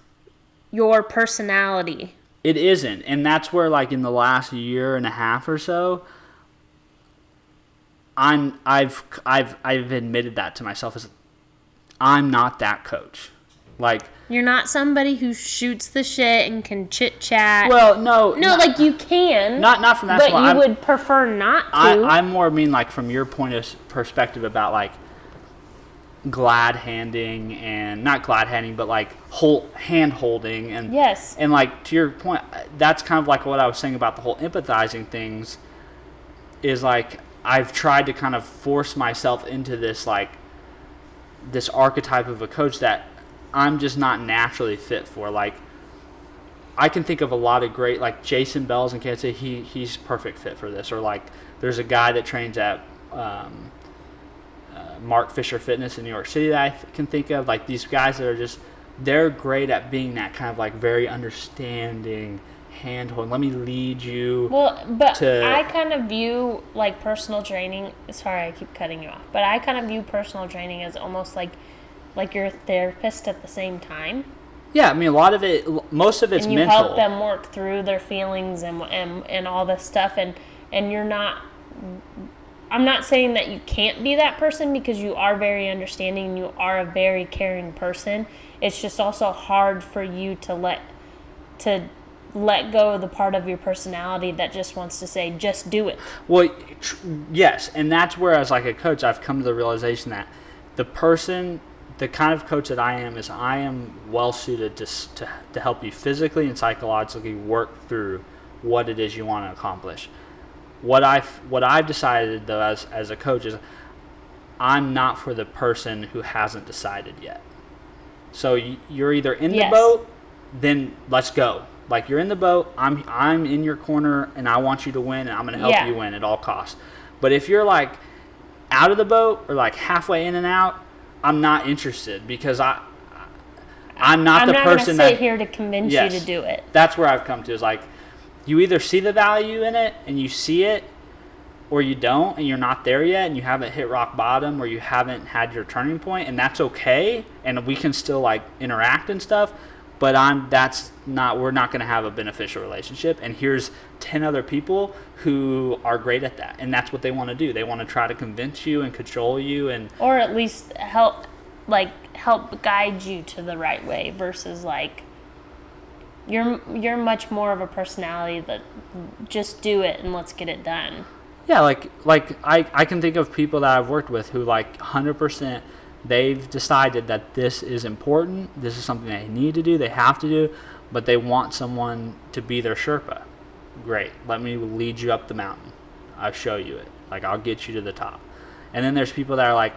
your personality. It isn't. And that's where, like, in the last year and a half or so, I've admitted that to myself, as I'm not that coach. Like, you're not somebody who shoots the shit and can chit chat. Well, no, like, you can. Not from that. But you would prefer not to. I more mean, like, from your perspective about, like, glad handing, and not glad handing, but, like, hand holding, and yes, and, like, to your point, that's kind of like what I was saying about the whole empathizing things. Is, like, I've tried to kind of force myself into this, like, this archetype of a coach that I'm just not naturally fit for. Like, I can think of a lot of great, like, Jason Bell's in Kansas City, he's perfect fit for this. Or, like, there's a guy that trains at Mark Fisher Fitness in New York City that I can think of. Like, these guys that are just, they're great at being that kind of, like, very understanding, hand-holding, let me lead you. Well, but I kind of view, like, personal training, sorry I keep cutting you off, but I kind of view personal training as almost like you're a therapist at the same time. Yeah, I mean, most of it's mental. And you help them work through their feelings and all this stuff, and you're not, I'm not saying that you can't be that person, because you are very understanding and you are a very caring person. It's just also hard for you to let go of the part of your personality that just wants to say, just do it. Well, yes, and that's where, as, like, a coach, I've come to the realization that the kind of coach that I am well suited to help you physically and psychologically work through what it is you want to accomplish. What I've decided, though, as a coach, is I'm not for the person who hasn't decided yet. So you're either in the boat, then let's go. Like, you're in the boat, I'm in your corner, and I want you to win, and I'm going to help you win at all costs. But if you're, like, out of the boat, or, like, halfway in and out, I'm not interested, because I'm not the person that... I'm not going to sit here to convince you to do it. That's where I've come to, is, like, you either see the value in it, and you see it, or you don't, and you're not there yet, and you haven't hit rock bottom, or you haven't had your turning point, and that's okay, and we can still, like, interact and stuff. But we're not going to have a beneficial relationship. And here's 10 other people who are great at that. And that's what they want to do. They want to try to convince you and control you, or at least help guide you to the right way, versus, like, you're much more of a personality that just do it and let's get it done. Yeah, like I can think of people that I've worked with who, like, 100%, they've decided that this is important, this is something they need to do, they have to do, but they want someone to be their Sherpa. Great, let me lead you up the mountain. I'll show you it. Like, I'll get you to the top. And then there's people that are like,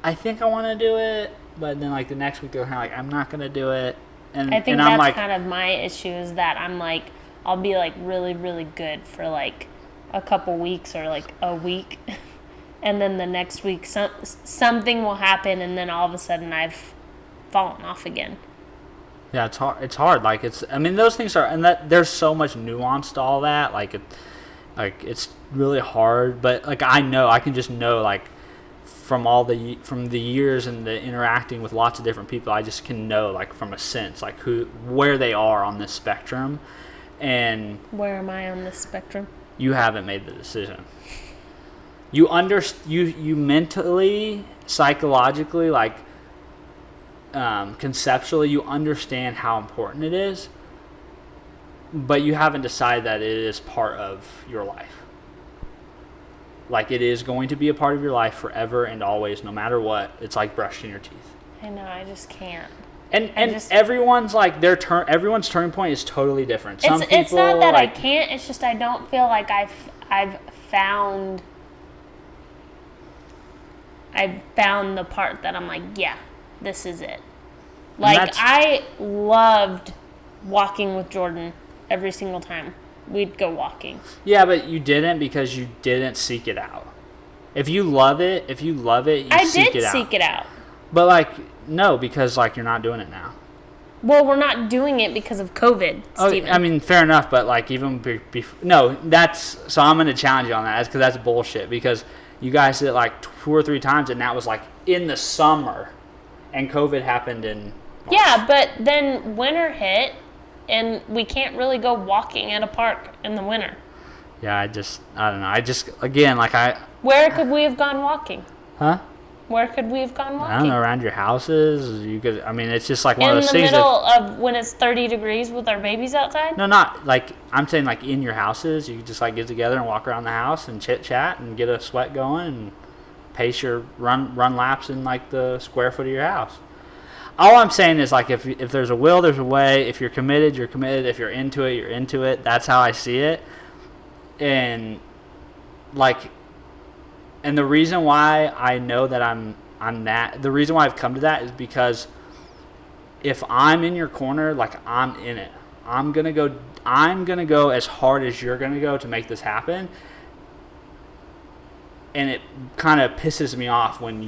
I think I want to do it, but then, like, the next week they're kind of like, I'm not going to do it. And I think that's like, kind of my issue, is that I'm like, I'll be, like, really, really good for, like, a couple weeks or, like, a week. And then the next week, something will happen, and then all of a sudden I've fallen off again. Yeah, it's hard. It's hard. Like, I mean, those things are, and that there's so much nuance to all that. Like, it's really hard. But, like, I can just know, like, from the years and the interacting with lots of different people, I just can know, like, from a sense, like, where they are on this spectrum. And where am I on this spectrum? You haven't made the decision. You mentally, psychologically, like, conceptually, you understand how important it is, but you haven't decided that it is part of your life. Like, it is going to be a part of your life forever and always, no matter what. It's like brushing your teeth. I know, I just can't. And everyone's like everyone's turning point is totally different. It's not that I can't. It's just I don't feel like I've found the part that I'm like, yeah, this is it. Like, I loved walking with Jordan every single time we'd go walking. Yeah, but you didn't because you didn't seek it out. If you love it, you seek it out. I did seek it out. But, like, no, because, like, you're not doing it now. Well, we're not doing it because of COVID, Steven. I mean, fair enough, but, like, even before... No, so I'm going to challenge you on that because that's bullshit. Because you guys did it, like, 2 or 3 times, and that was, like, in the summer. And COVID happened in March. Yeah, but then winter hit, and we can't really go walking at a park in the winter. Yeah, I don't know. Again, like, Where could we have gone walking? Huh? Where could we have gone walking? I don't know, around your houses. You could. I mean, it's just like one of those things. In the middle of when it's 30 degrees with our babies outside? No, not like I'm saying. Like in your houses, you could just like get together and walk around the house and chit chat and get a sweat going and pace your run laps in like the square foot of your house. All I'm saying is like if there's a will, there's a way. If you're committed, you're committed. If you're into it, you're into it. That's how I see it. And like. And the reason why I know that I'm the reason why I've come to that is because if I'm in your corner, like I'm in it. I'm gonna go as hard as you're gonna go to make this happen. And it kind of pisses me off when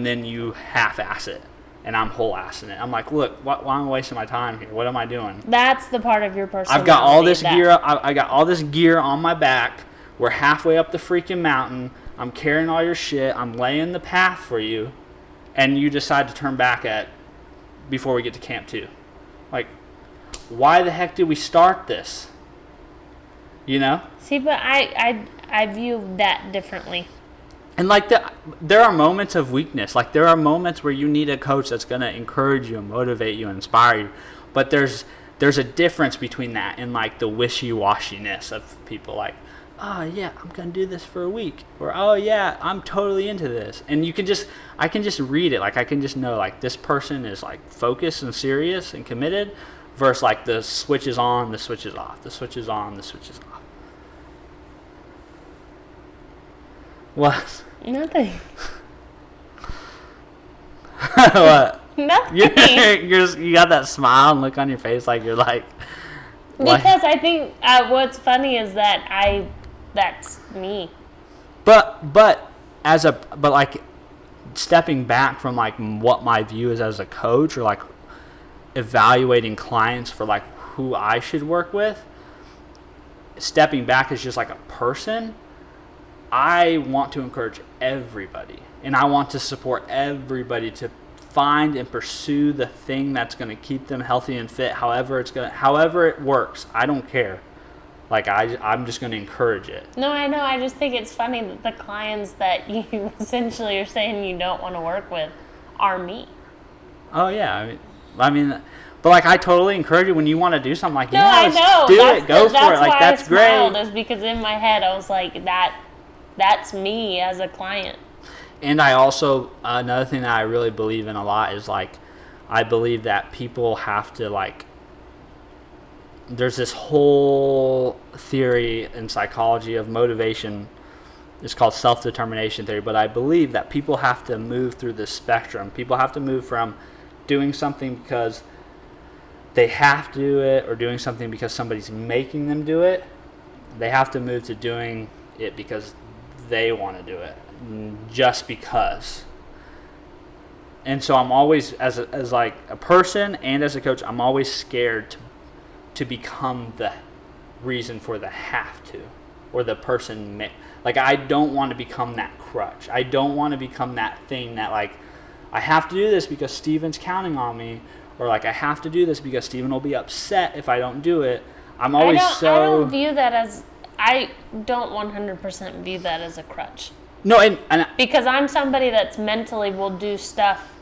then you half-ass it and I'm whole-assing it. I'm like, look, why am I wasting my time here? What am I doing? That's the part of your personality. I've got all this gear. I got all this gear on my back. We're halfway up the freaking mountain. I'm carrying all your shit. I'm laying the path for you. And you decide to turn back before we get to Camp 2. Like, why the heck did we start this? You know? See, but I view that differently. And, like, there are moments of weakness. Like, there are moments where you need a coach that's going to encourage you and motivate you and inspire you. But there's a difference between that and, like, the wishy-washiness of people. Like, oh yeah, I'm gonna do this for a week, or oh yeah, I'm totally into this, and I can just read it, like I can just know like this person is like focused and serious and committed, versus like the switch is on, the switch is off, the switch is on, the switch is off. What? Nothing. What? Nothing. You got that smile and look on your face like you're like. Because I think what's funny is that that's me. But like stepping back from like what my view is as a coach or like evaluating clients for like who I should work with, stepping back as just like a person, I want to encourage everybody and I want to support everybody to find and pursue the thing that's going to keep them healthy and fit, however it works. I don't care. Like I'm just going to encourage it. No, I know. I just think it's funny that the clients that you essentially are saying you don't want to work with are me. Oh yeah, I mean, but like I totally encourage you when you want to do something like no, I know. Do it, go for it. Like that's great. That's why I smiled, is because in my head I was like that's me as a client. And I also, another thing that I really believe in a lot is like, I believe that people have to like, there's this whole theory in psychology of motivation. It's called self-determination theory. But I believe that people have to move through this spectrum. People have to move from doing something because they have to do it or doing something because somebody's making them do it. They have to move to doing it because they want to do it. Just because. And so I'm always as like a person and as a coach, I'm always scared to become the reason for the have to, or the person Like, I don't want to become that crutch. I don't want to become that thing that, like, I have to do this because Steven's counting on me, or like I have to do this because Steven will be upset if I don't do it. I don't view that as, I don't 100% view that as a crutch. No, and because I'm somebody that's mentally will do stuff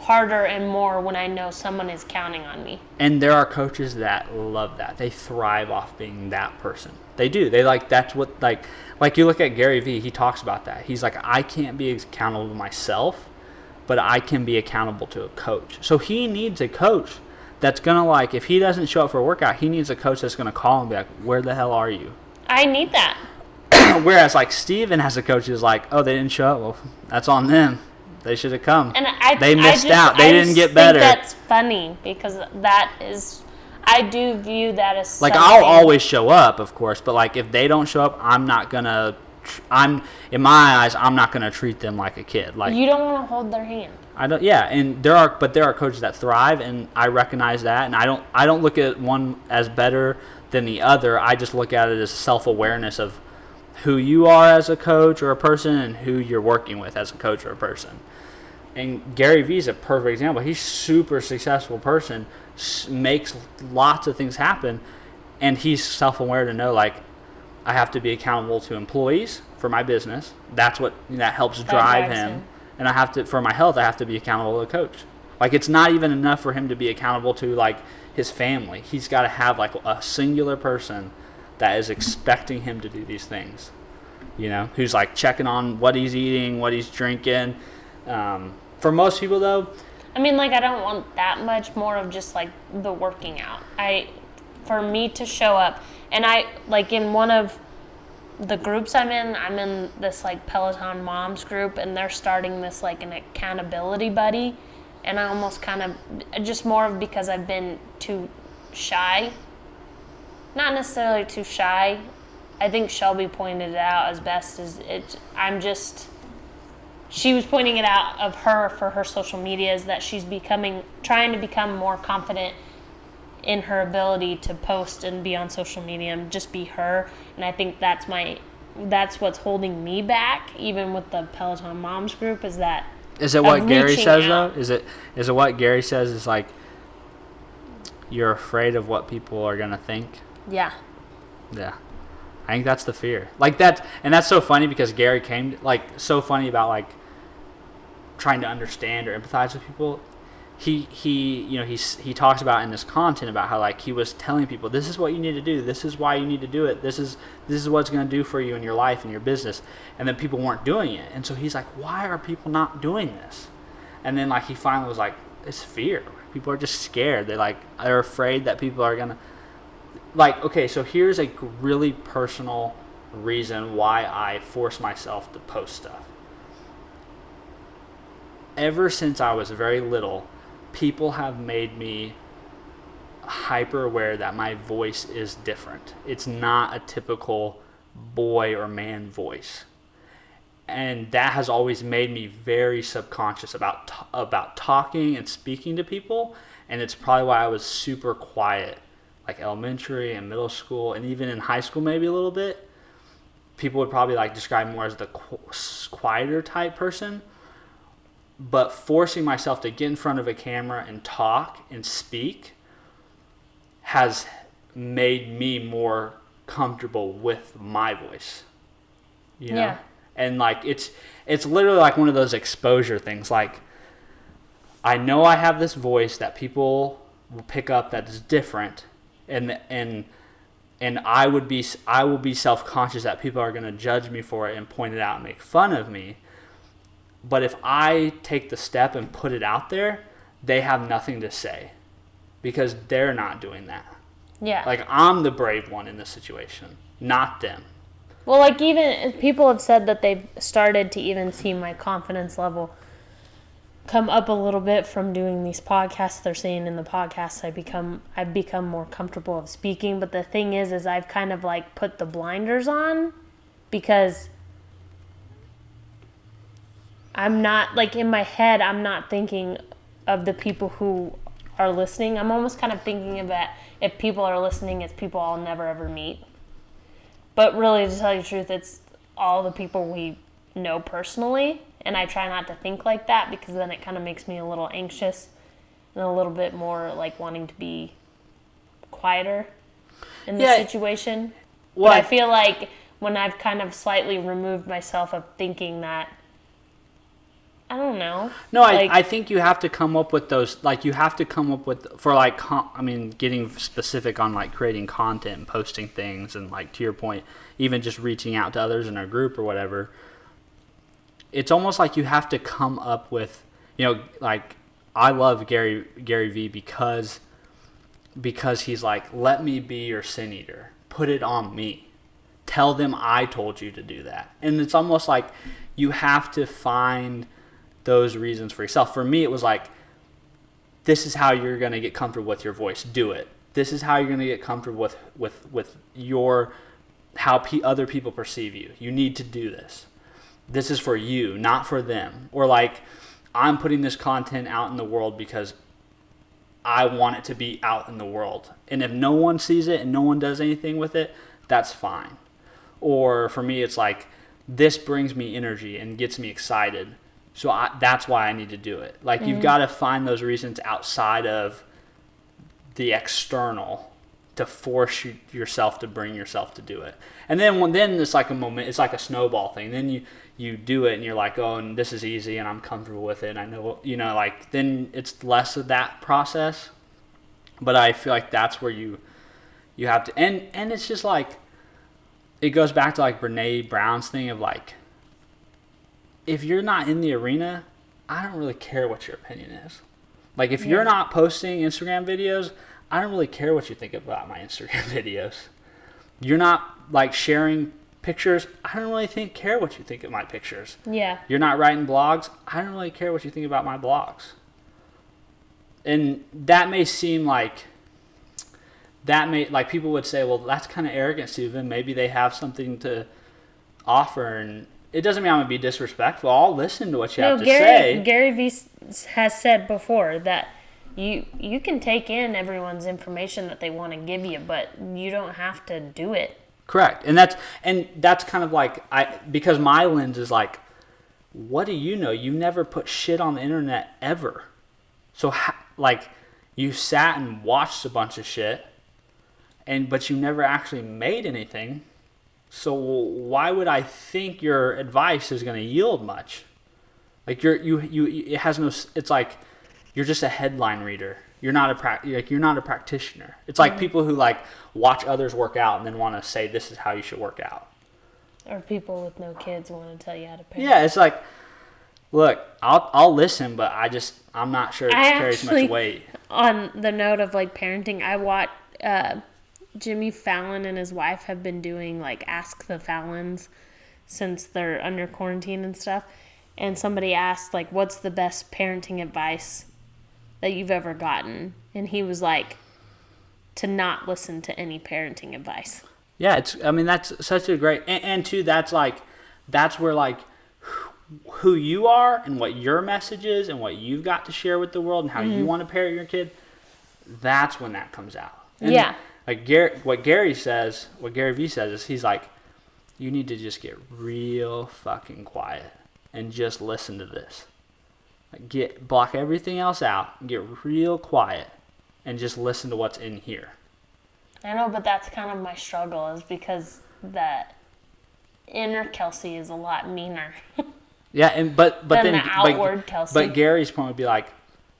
harder and more when I know someone is counting on me. And there are coaches that love that. They thrive off being that person. They do. They like, that's what, like you look at Gary Vee, he talks about that. He's like, I can't be accountable to myself, but I can be accountable to a coach. So he needs a coach that's going to, like, if he doesn't show up for a workout, he needs a coach that's going to call him and be like, where the hell are you? I need that. Whereas, like, Steven has a coach who's like, oh, they didn't show up. Well, that's on them. They should have come. And they missed out. They didn't get better. I think that's funny because that is, I do view that as like, I'll always show up, of course, but, like, if they don't show up, I'm not going to, in my eyes, I'm not going to treat them like a kid. Like, you don't want to hold their hand. I don't. Yeah, and there are coaches that thrive, and I recognize that, and I don't look at one as better than the other. I just look at it as self-awareness of who you are as a coach or a person, and who you're working with as a coach or a person. And Gary Vee is a perfect example. He's a super successful person, makes lots of things happen, and he's self-aware to know, like, I have to be accountable to employees for my business. That's what that helps drive him. And I have to, for my health, I have to be accountable to a coach. Like, it's not even enough for him to be accountable to, like, his family. He's got to have, like, a singular person that is expecting him to do these things, you know, who's, like, checking on what he's eating, what he's drinking. For most people, though, I mean, like, I don't want that much, more of just, like, the working out. For me to show up, and I, like, in one of the groups I'm in this, like, Peloton moms group, and they're starting this, like, an accountability buddy, and I almost kind of, just more of because I've been too shy. Not necessarily too shy. I think Shelby pointed it out as best as it. She was pointing it out of her for her social media, is that she's trying to become more confident in her ability to post and be on social media and just be her. And I think that's what's holding me back, even with the Peloton moms group, is that. Is it what Gary says though? Is it what Gary says is, like, you're afraid of what people are gonna think? Yeah. Yeah. I think that's the fear. Like, that, and that's so funny because Gary came, like, so funny about, like, trying to understand or empathize with people. He talks about in this content about how, like, he was telling people, this is what you need to do, this is why you need to do it, this is what it's going to do for you in your life and your business, and then people weren't doing it, and so he's like, why are people not doing this? And then, like, he finally was like, it's fear. People are just scared. They're afraid that people are gonna, like, okay, so here's a really personal reason why I force myself to post stuff. Ever since I was very little, people have made me hyper aware that my voice is different. It's not a typical boy or man voice. And that has always made me very subconscious about talking and speaking to people. And it's probably why I was super quiet, like elementary and middle school, and even in high school maybe a little bit. People would probably, like, describe me more as the quieter type person. But forcing myself to get in front of a camera and talk and speak has made me more comfortable with my voice. You know? Yeah. And, like, it's literally like one of those exposure things. Like, I know I have this voice that people will pick up that is different, and I will be self-conscious that people are going to judge me for it and point it out and make fun of me. But if I take the step and put it out there, they have nothing to say because they're not doing that. Yeah. Like, I'm the brave one in this situation, not them. Well, like, even people have said that they've started to even see my confidence level come up a little bit from doing these podcasts. They're saying in the podcasts I've become more comfortable of speaking. But the thing is I've kind of, like, put the blinders on because I'm not, like, in my head, I'm not thinking of the people who are listening. I'm almost kind of thinking of that if people are listening, it's people I'll never ever meet. But really, to tell you the truth, all the people we know personally, and I try not to think like that because then it kind of makes me a little anxious and a little bit more like wanting to be quieter in the situation. Well, but I feel like when I've kind of slightly removed myself of thinking that, I don't know. No, like, I think you have to come up with those, like you have to come up with, for like, getting specific on like creating content and posting things and like to your point, even just reaching out to others in our group or whatever. It's almost like you have to come up with, like I love Gary V because he's like, let me be your sin eater. Put it on me. Tell them I told you to do that. And it's almost like you have to find those reasons for yourself. For me, it was like, this is how you're going to get comfortable with your voice. Do it. This is how you're going to get comfortable with your, how other people perceive you. You need to do this. This is for you, not for them. Or like, I'm putting this content out in the world because I want it to be out in the world. And if no one sees it and no one does anything with it, that's fine. Or for me, it's like, this brings me energy and gets me excited. So that's why I need to do it. Like, you've got to find those reasons outside of the external to force yourself to bring yourself to do it. And then it's like a moment, it's like a snowball thing. Then you do it and you're like, oh, and this is easy and I'm comfortable with it. And I know, like, then it's less of that process. But I feel like that's where you have to, and it's just like, it goes back to like Brene Brown's thing of like, if you're not in the arena, I don't really care what your opinion is. Like, if you're not posting Instagram videos, I don't really care what you think about my Instagram videos. You're not like sharing pictures, I don't really care what you think of my pictures. Yeah. You're not writing blogs, I don't really care what you think about my blogs. And that may seem like, people would say, well, that's kind of arrogant, Stevan. Maybe they have something to offer, and it doesn't mean I'm going to be disrespectful. I'll listen to what you have to say. Gary V has said before that you can take in everyone's information that they want to give you, but you don't have to do it. Correct. And that's kind of like, because my lens is like, what do you know? You never put shit on the internet ever. So like, you sat and watched a bunch of shit, but you never actually made anything. So why would I think your advice is going to yield much? Like, it has no. It's like you're just a headline reader. You're not a practitioner. It's like people who like watch others work out and then want to say this is how you should work out. Or people with no kids want to tell you how to parent. Yeah, it's like, look, I'll listen, but I'm not sure it carries much weight. On the note of like parenting, I watched. Jimmy Fallon and his wife have been doing like Ask the Fallons since they're under quarantine and stuff. And somebody asked like, what's the best parenting advice that you've ever gotten? And he was like, to not listen to any parenting advice. Yeah, that's such a great, and too, that's where like who you are and what your message is and what you've got to share with the world and how you want to parent your kid, that's when that comes out. And like what Gary V says is he's like, you need to just get real fucking quiet and just listen to this. Like block everything else out and get real quiet and just listen to what's in here. I know, but that's kind of my struggle, is because that inner Kelsey is a lot meaner. Yeah, but than then the outward Kelsey. But Gary's point would be like,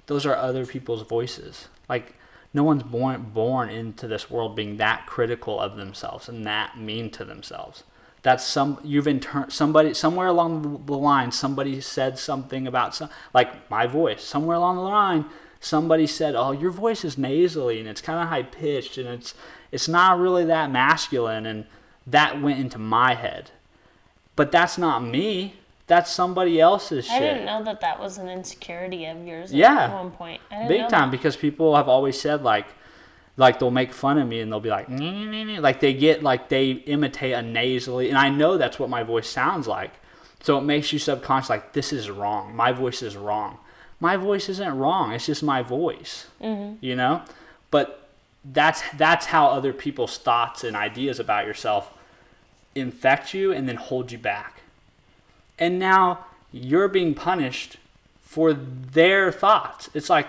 those are other people's voices. Like, no one's born into this world being that critical of themselves and that mean to themselves. That's somebody somewhere along the line. Somebody said something about like my voice. Somewhere along the line, somebody said, "Oh, your voice is nasally and it's kind of high pitched and it's not really that masculine." And that went into my head. But that's not me. That's somebody else's shit. I didn't know that was an insecurity of yours at one point. Big time, because people have always said like they'll make fun of me and they'll be like, like they imitate a nasally, and I know that's what my voice sounds like. So it makes you subconscious like, this is wrong. My voice is wrong. My voice isn't wrong. It's just my voice. You know? But that's how other people's thoughts and ideas about yourself infect you and then hold you back. And now you're being punished for their thoughts. It's like,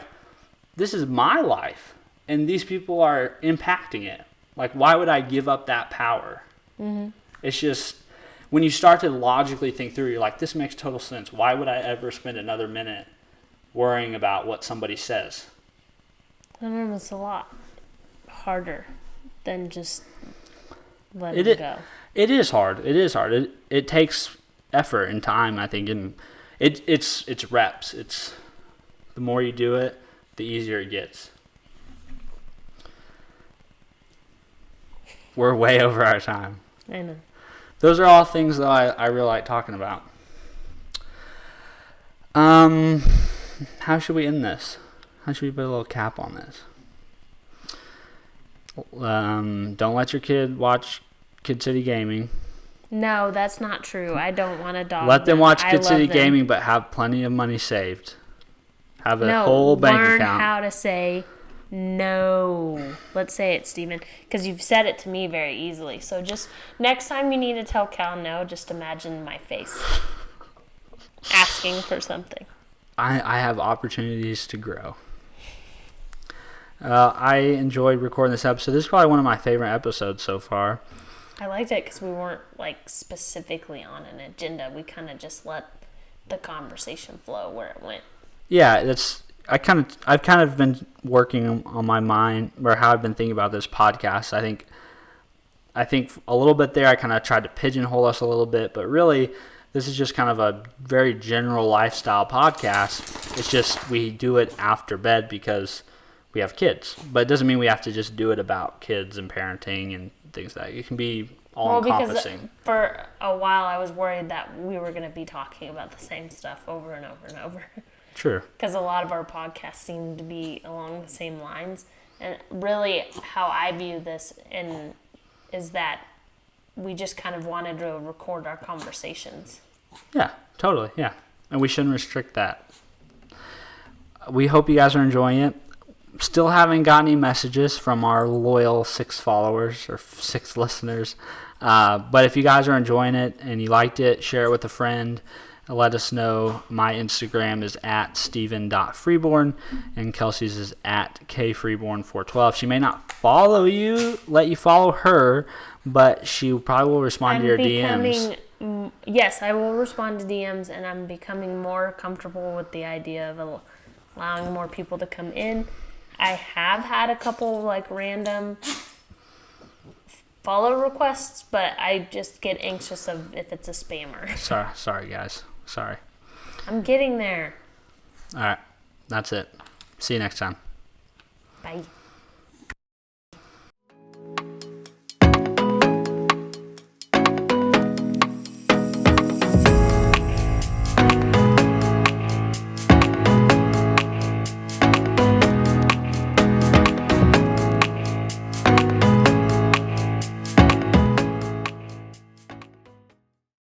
this is my life, and these people are impacting it. Like, why would I give up that power? Mm-hmm. It's just, when you start to logically think through, you're like, this makes total sense. Why would I ever spend another minute worrying about what somebody says? I know it's a lot harder than just letting it go. It is hard. It takes effort and time, I think, and it's reps. It's the more you do it, the easier it gets. We're way over our time. I know. Those are all things that I really like talking about. How should we end this? How should we put a little cap on this? Don't let your kid watch Kid City Gaming. No, that's not true. I don't want a dog. Let them watch Kid City Gaming, but have plenty of money saved. Have a whole bank account. Learn how to say no. Let's say it, Steven, because you've said it to me very easily. So just next time you need to tell Cal no, just imagine my face asking for something. I have opportunities to grow. I enjoyed recording this episode. This is probably one of my favorite episodes so far. I liked it because we weren't like specifically on an agenda. We kind of just let the conversation flow where it went. Yeah, I've kind of been working on my mind, or how I've been thinking about this podcast. I think a little bit there. I kind of tried to pigeonhole us a little bit, but really, this is just kind of a very general lifestyle podcast. It's just we do it after bed because we have kids, but it doesn't mean we have to just do it about kids and parenting and things like that. It can be all-encompassing. Because for a while I was worried that we were going to be talking about the same stuff over and over and over. True. Because a lot of our podcasts seem to be along the same lines. And really how I view this is that we just kind of wanted to record our conversations. Yeah, totally, yeah. And we shouldn't restrict that. We hope you guys are enjoying it. Still haven't got any messages from our loyal 6 followers or 6 listeners. But if you guys are enjoying it and you liked it, share it with a friend. Let us know. My Instagram is at steven.freeborn and Kelsey's is at kfreeborn412. She may not follow you, let you follow her, but she probably will respond to your DMs. Yes, I will respond to DMs, and I'm becoming more comfortable with the idea of allowing more people to come in. I have had a couple like random follow requests, but I just get anxious if it's a spammer. Sorry guys. Sorry. I'm getting there. All right. That's it. See you next time. Bye.